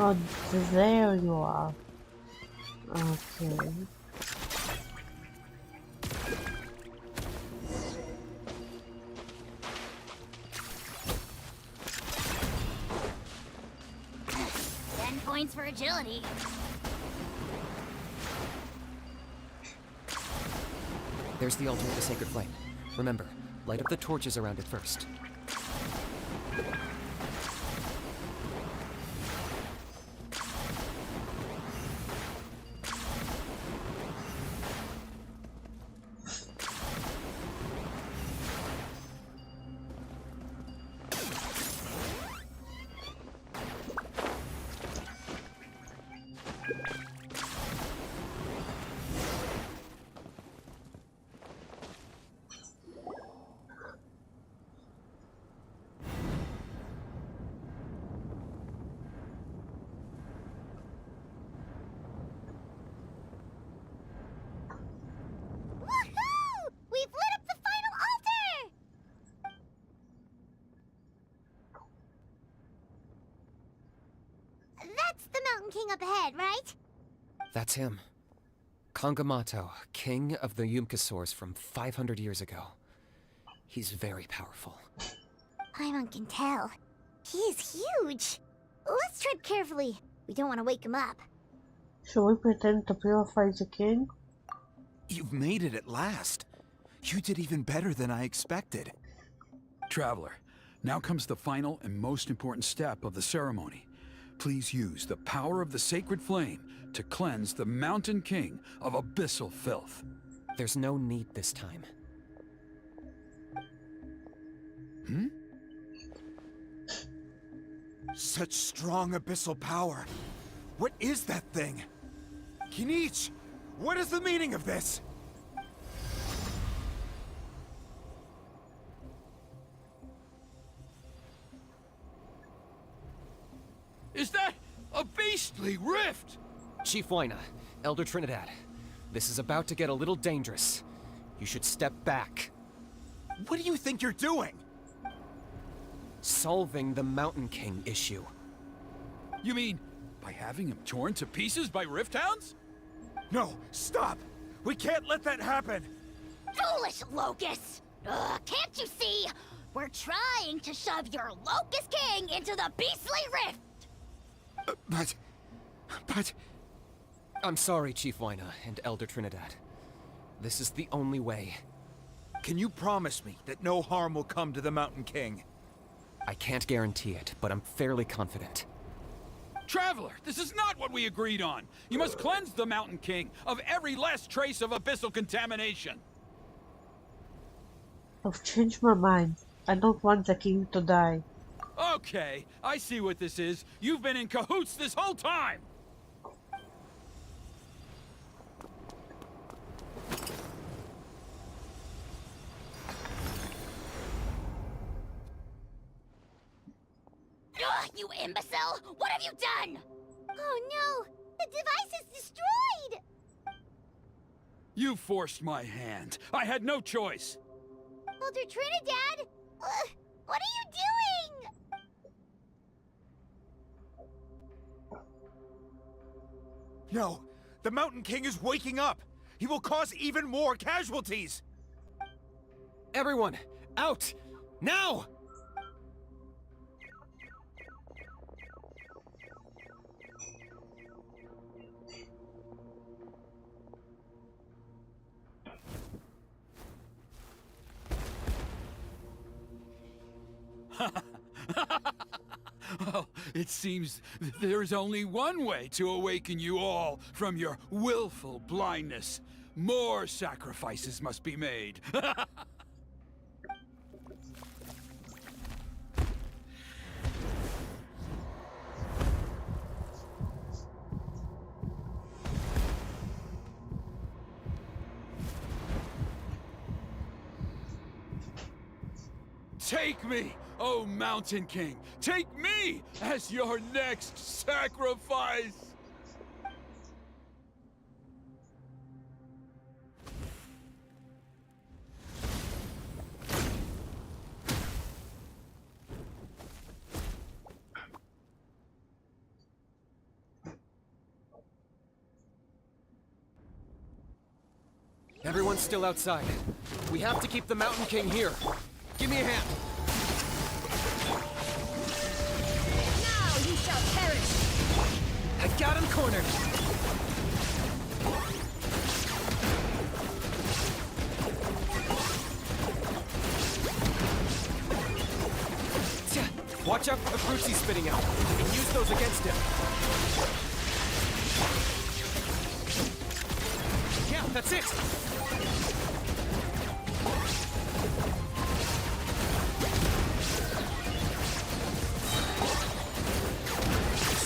Oh, there you are. Okay. Points for agility. There's the altar of the sacred flame. Remember, light up the torches around it first. Woohoo! We've lit up the final altar! That's the Mountain King up ahead, right? That's him. Kangamato, king of the Yumkasaurs from 500 years ago. He's very powerful. Paimon can tell. He is huge. Let's tread carefully. We don't want to wake him up. Should we pretend to purify the king? You've made it at last. You did even better than I expected. Traveler, now comes the final and most important step of the ceremony. Please use the power of the sacred flame to cleanse the Mountain King of abyssal filth. There's no need this time. Such strong abyssal power. What is that thing? Kinich, what is the meaning of this? Is that a beastly rift? Chief Waina, Elder Trinidad. This is about to get a little dangerous. You should step back. What do you think you're doing? Solving the Mountain King issue. You mean by having him torn to pieces by Rift Hounds? No, stop! We can't let that happen! Foolish Locust! Ugh, can't you see? We're trying to shove your Locust King into the beastly rift! But... I'm sorry, Chief Wyna and Elder Trinidad. This is the only way. Can you promise me that no harm will come to the Mountain King? I can't guarantee it, but I'm fairly confident. Traveler, this is not what we agreed on. You must cleanse the Mountain King of every last trace of abyssal contamination. I've changed my mind. I don't want the king to die. Okay, I see what this is. You've been in cahoots this whole time! Ugh, you imbecile! What have you done? Oh no! The device is destroyed! You forced my hand. I had no choice. Elder Trinidad! What are you doing? No! The Mountain King is waking up! He will cause even more casualties! Everyone, out! Now! Well, it seems there is only one way to awaken you all from your willful blindness. More sacrifices must be made. Take me, O Mountain King! Take me as your next sacrifice! Everyone's still outside. We have to keep the Mountain King here. Give me a hand. Now you shall perish! I got him cornered. Watch out for the fruits he's spitting out. You can use those against him. Yeah, that's it!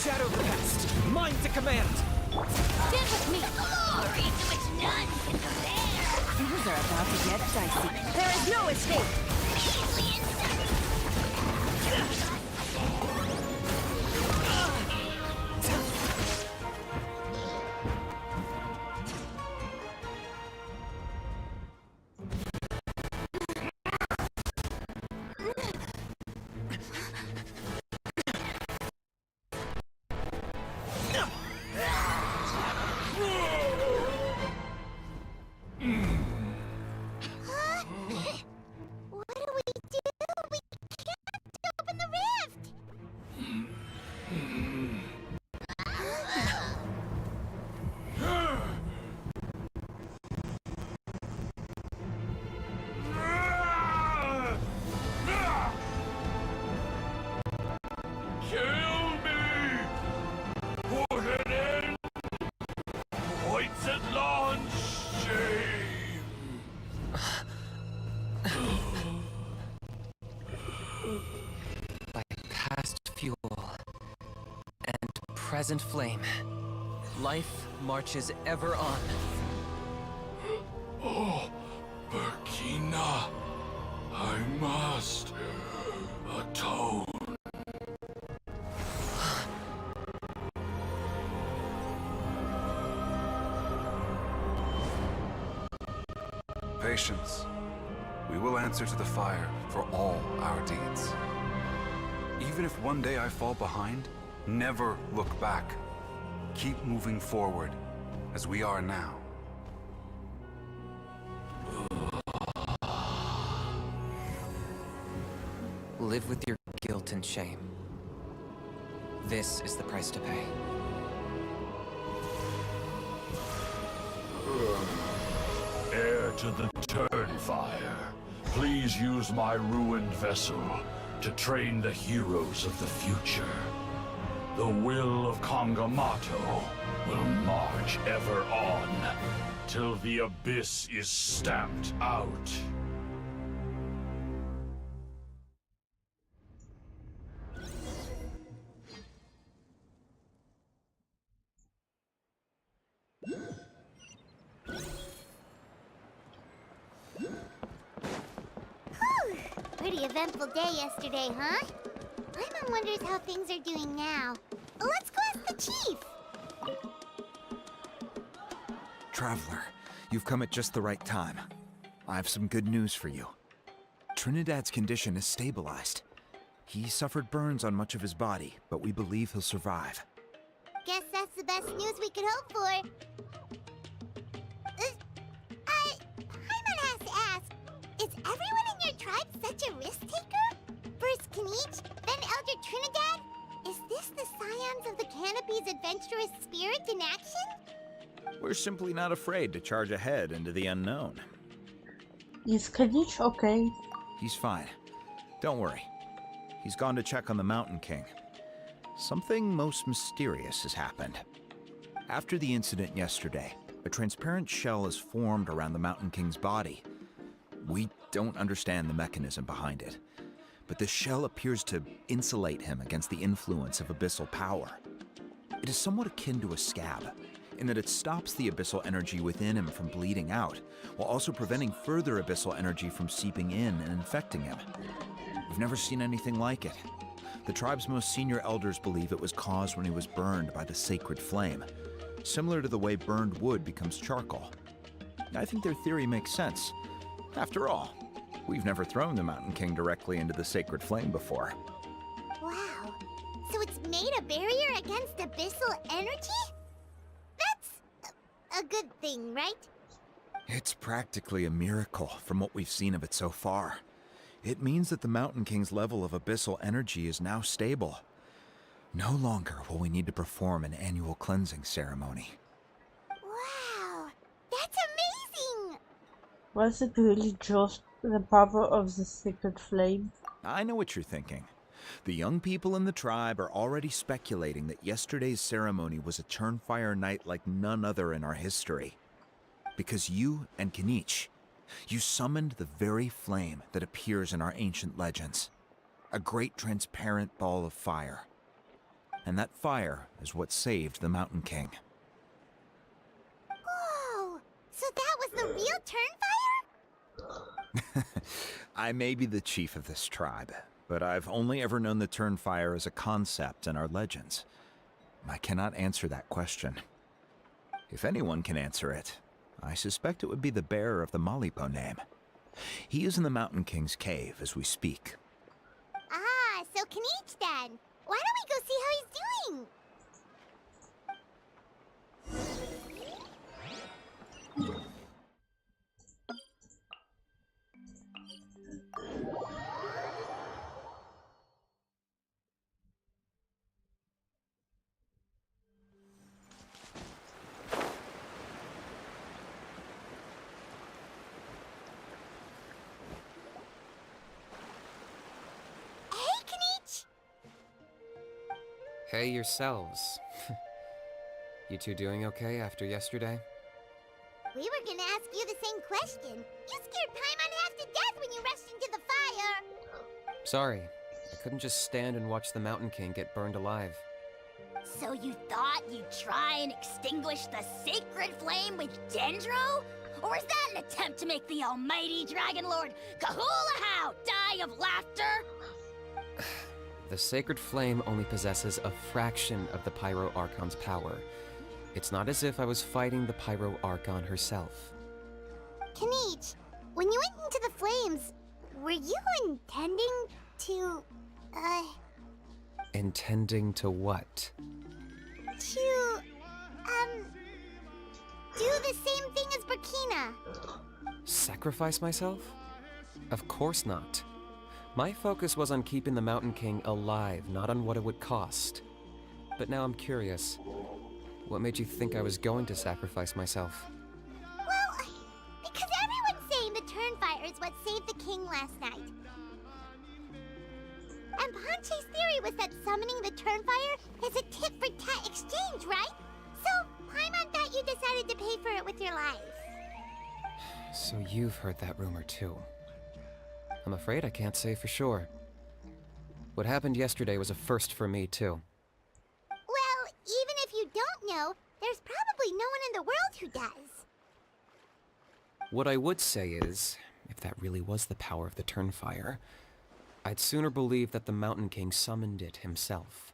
Shadow the past. Mine to command. Stand with me! Glory to which none can compare! Things are about to get dicey. There is no escape! Easily inside! What do we do? We can't open the rift! Kill me! Put an end! Points at launch! Shame! By past fuel and present flame, life marches ever on. Oh, Burkina, I must atone. Patience. We will answer to the fire for all our deeds. Even if one day I fall behind, never look back. Keep moving forward, as we are now. Live with your guilt and shame. This is the price to pay. Heir to the Turnfire, please use my ruined vessel to train the heroes of the future. The will of Kangamato will march ever on, till the abyss is stamped out. Pretty eventful day yesterday, huh? Paimon wonders how things are doing now. Let's go ask the chief! Traveler, you've come at just the right time. I have some good news for you. Trinidad's condition is stabilized. He suffered burns on much of his body, but we believe he'll survive. Guess that's the best news we could hope for. Paimon has to ask, is everyone in your tribe such a risk-taker? First kinich, then Elder Trinidad? Is this the scions of the Canopy's adventurous spirit in action? We're simply not afraid to charge ahead into the unknown. Is kinich okay? He's fine. Don't worry. He's gone to check on the Mountain King. Something most mysterious has happened. After the incident yesterday, a transparent shell is formed around the Mountain King's body. We don't understand the mechanism behind it, but the shell appears to insulate him against the influence of abyssal power. It is somewhat akin to a scab, in that it stops the abyssal energy within him from bleeding out, while also preventing further abyssal energy from seeping in and infecting him. We've never seen anything like it. The tribe's most senior elders believe it was caused when he was burned by the sacred flame, similar to the way burned wood becomes charcoal. I think their theory makes sense. After all, we've never thrown the Mountain King directly into the sacred flame before. Wow, so it's made a barrier against abyssal energy? That's a good thing, right? It's practically a miracle from what we've seen of it so far. It means that the Mountain King's level of abyssal energy is now stable. No longer will we need to perform an annual cleansing ceremony. Wow, that's amazing! Was it really just the power of the sacred flame? I know what you're thinking. The young people in the tribe are already speculating that yesterday's ceremony was a Turnfire night like none other in our history. Because you and kinich, you summoned the very flame that appears in our ancient legends. A great transparent ball of fire. And that fire is what saved the Mountain King. Whoa! So that was the real Turnfire? I may be the chief of this tribe, but I've only ever known the Turnfire as a concept in our legends. I cannot answer that question. If anyone can answer it, I suspect it would be the bearer of the Malipo name. He is in the Mountain King's cave as we speak. Ah, so kinich then. Why don't we go see how he's doing? Hey, kinich! Hey yourselves. You two doing okay after yesterday? We were gonna ask you the same question. You scared Paimon half to death when you rushed into the fire. Sorry, I couldn't just stand and watch the Mountain King get burned alive. So you thought you'd try and extinguish the sacred flame with Dendro? Or is that an attempt to make the almighty Dragon Lord Kahulahow die of laughter? The sacred flame only possesses a fraction of the Pyro Archon's power. It's not as if I was fighting the Pyro Archon herself. Kinich, when you went into the flames, were you intending to, Intending to what? to, do the same thing as Burkina? Sacrifice myself? Of course not. My focus was on keeping the Mountain King alive, not on what it would cost. But now I'm curious. What made you think I was going to sacrifice myself? Well, because everyone's saying the Turnfire is what saved the king last night. And Ponche's theory was that summoning the Turnfire is a tit-for-tat exchange, right? So, Paimon thought you decided to pay for it with your life. So you've heard that rumor too. I'm afraid I can't say for sure. What happened yesterday was a first for me too. Well, even if you don't know, there's probably no one in the world who does. What I would say is, if that really was the power of the Turnfire, I'd sooner believe that the Mountain King summoned it himself.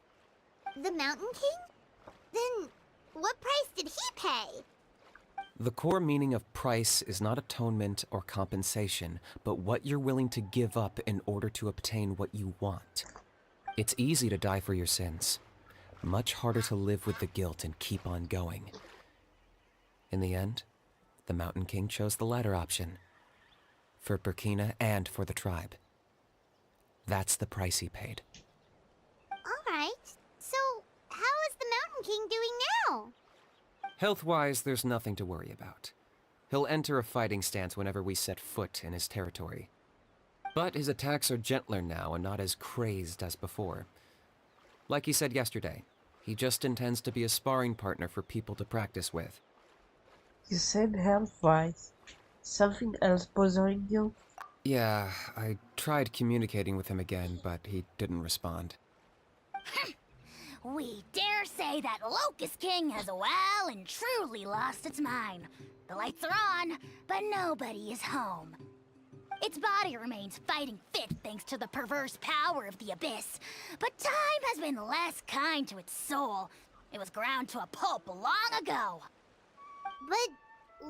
The Mountain King? Then, what price did he pay? The core meaning of price is not atonement or compensation, but what you're willing to give up in order to obtain what you want. It's easy to die for your sins. Much harder to live with the guilt and keep on going. In the end, the Mountain King chose the latter option. For Burkina and for the tribe. That's the price he paid. Alright, so how is the Mountain King doing now? Health-wise, there's nothing to worry about. He'll enter a fighting stance whenever we set foot in his territory. But his attacks are gentler now and not as crazed as before. Like he said yesterday, he just intends to be a sparring partner for people to practice with. You said health-wise. Something else bothering you? Yeah, I tried communicating with him again, but he didn't respond. We dare say that Locust King has well and truly lost its mind. The lights are on, but nobody is home. Its body remains fighting fit thanks to the perverse power of the Abyss, but time has been less kind to its soul. It was ground to a pulp long ago. But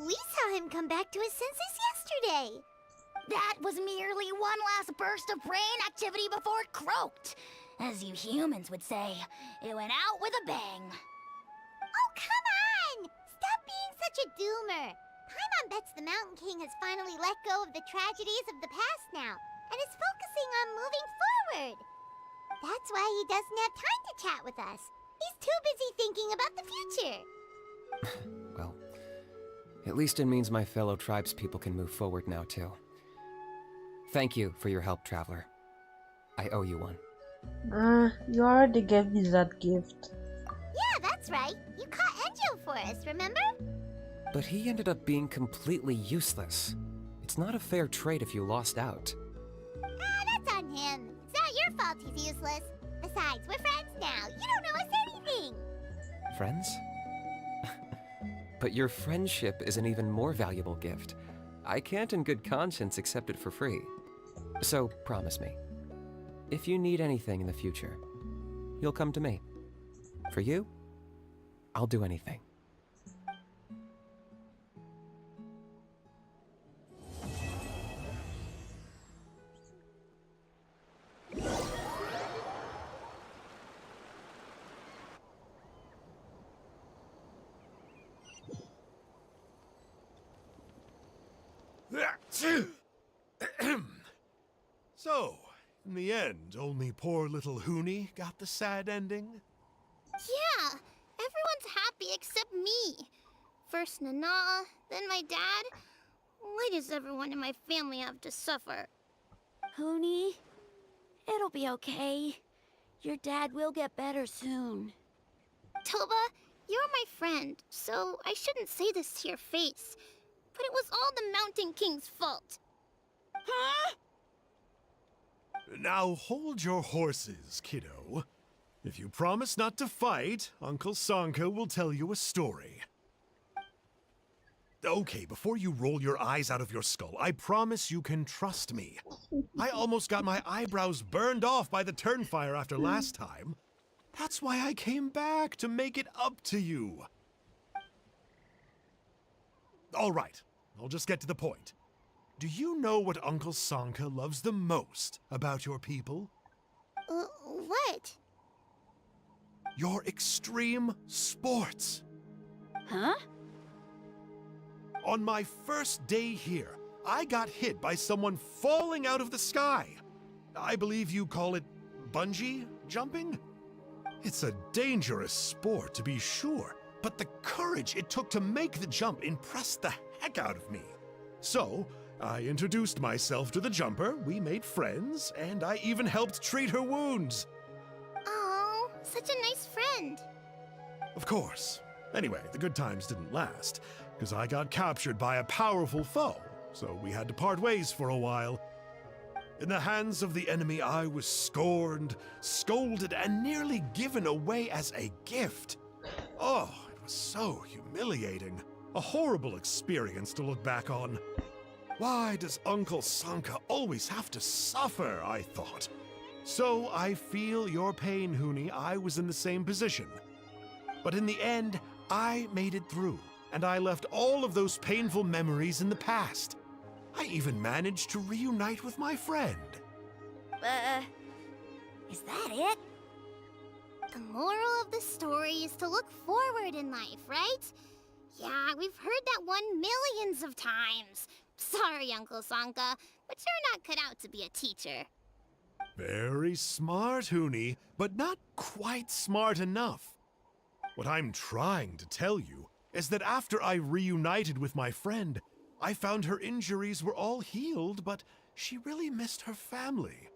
we saw him come back to his senses yesterday. That was merely one last burst of brain activity before it croaked. As you humans would say, it went out with a bang. Oh, come on! Stop being such a doomer. Paimon bets the Mountain King has finally let go of the tragedies of the past now, and is focusing on moving forward. That's why he doesn't have time to chat with us. He's too busy thinking about the future. Well, at least it means my fellow tribespeople can move forward now, too. Thank you for your help, Traveler. I owe you one. You already gave me that gift. Yeah, that's right. You caught Enjo for us, remember? But he ended up being completely useless. It's not a fair trade if you lost out. That's on him. It's not your fault he's useless. Besides, we're friends now. You don't owe us anything. Friends? But your friendship is an even more valuable gift. I can't in good conscience accept it for free. So, promise me. If you need anything in the future, you'll come to me. For you, I'll do anything. So, in the end, only poor little Huni got the sad ending? Yeah, everyone's happy except me. First Nana, then my dad. Why does everyone in my family have to suffer? Huni, it'll be okay. Your dad will get better soon. Toba, you're my friend, so I shouldn't say this to your face. But it was all the Mountain King's fault. Huh? Now hold your horses, kiddo. If you promise not to fight, Uncle Sanka will tell you a story. Okay, before you roll your eyes out of your skull, I promise you can trust me. I almost got my eyebrows burned off by the Turnfire after last time. That's why I came back, to make it up to you. All right, I'll just get to the point. do you know what Uncle Sanka loves the most about your people? What? Your extreme sports. Huh? On my first day here, I got hit by someone falling out of the sky. I believe you call it bungee jumping? It's a dangerous sport, to be sure, but the courage it took to make the jump impressed the heck out of me. So, I introduced myself to the jumper, we made friends, and I even helped treat her wounds. Oh, such a nice friend. Of course. Anyway, the good times didn't last, because I got captured by a powerful foe, so we had to part ways for a while. In the hands of the enemy, I was scorned, scolded, and nearly given away as a gift. Oh, it was so humiliating. A horrible experience to look back on. Why does Uncle Sanka always have to suffer, I thought. So I feel your pain, Huni. I was in the same position. But in the end, I made it through, and I left all of those painful memories in the past. I even managed to reunite with my friend. Is that it? The moral of the story is to look forward in life, right? Yeah, we've heard that one millions of times. Sorry, Uncle Sanka, but you're not cut out to be a teacher. Very smart, Huni, but not quite smart enough. What I'm trying to tell you is that after I reunited with my friend, I found her injuries were all healed, but she really missed her family.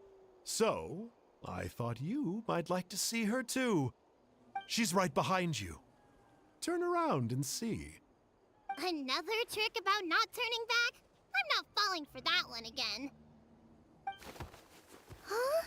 So, I thought you might like to see her too. She's right behind you. Turn around and see. Another trick about not turning back? I'm not falling for that one again. Huh?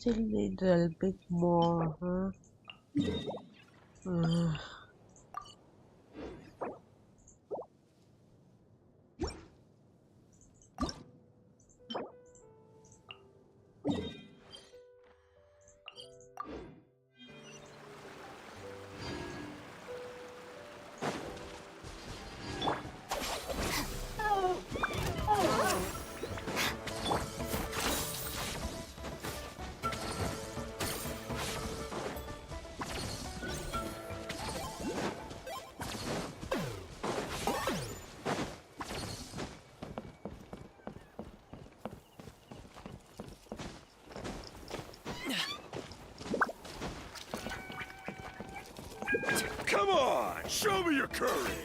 Still need a little bit more, huh? Come on, show me your courage!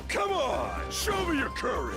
Come on, show me your courage!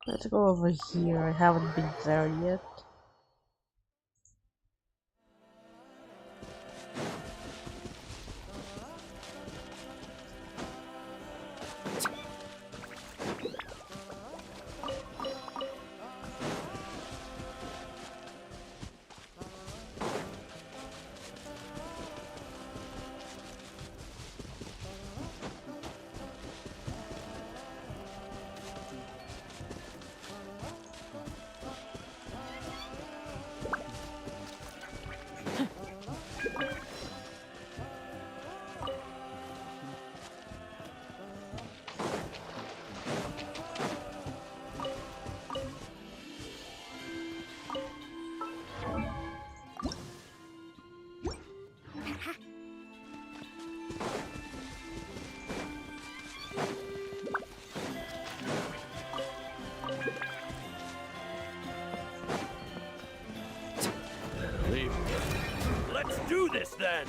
Let's go over here. I haven't been there yet. this then!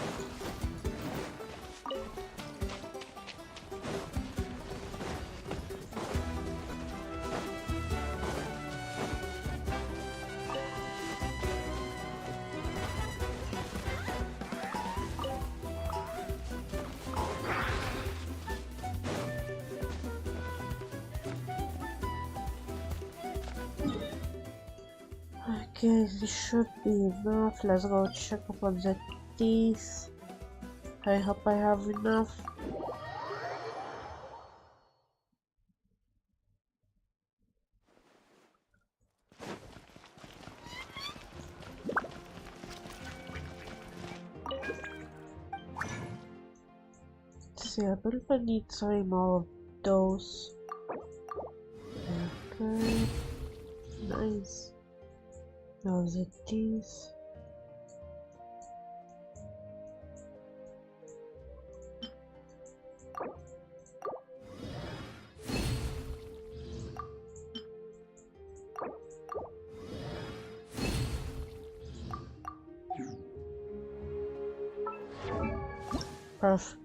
Okay, this should be enough. Let's go check up on the teeth. I hope I have enough. See, I believe I need 3 more of those. Okay, nice. Now the teeth. Perfect.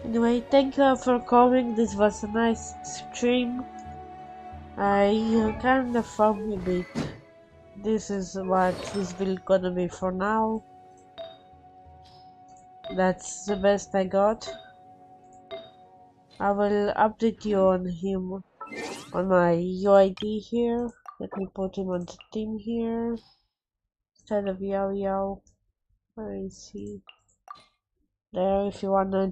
Anyway, thank you all for coming. This was a nice stream. I kind of found a bit. This is what this build gonna be for now. That's the best I got. I will update you on him on my UID here. Let me put him on the team here. Instead of Yao Yao. Where is he? There, if you wanna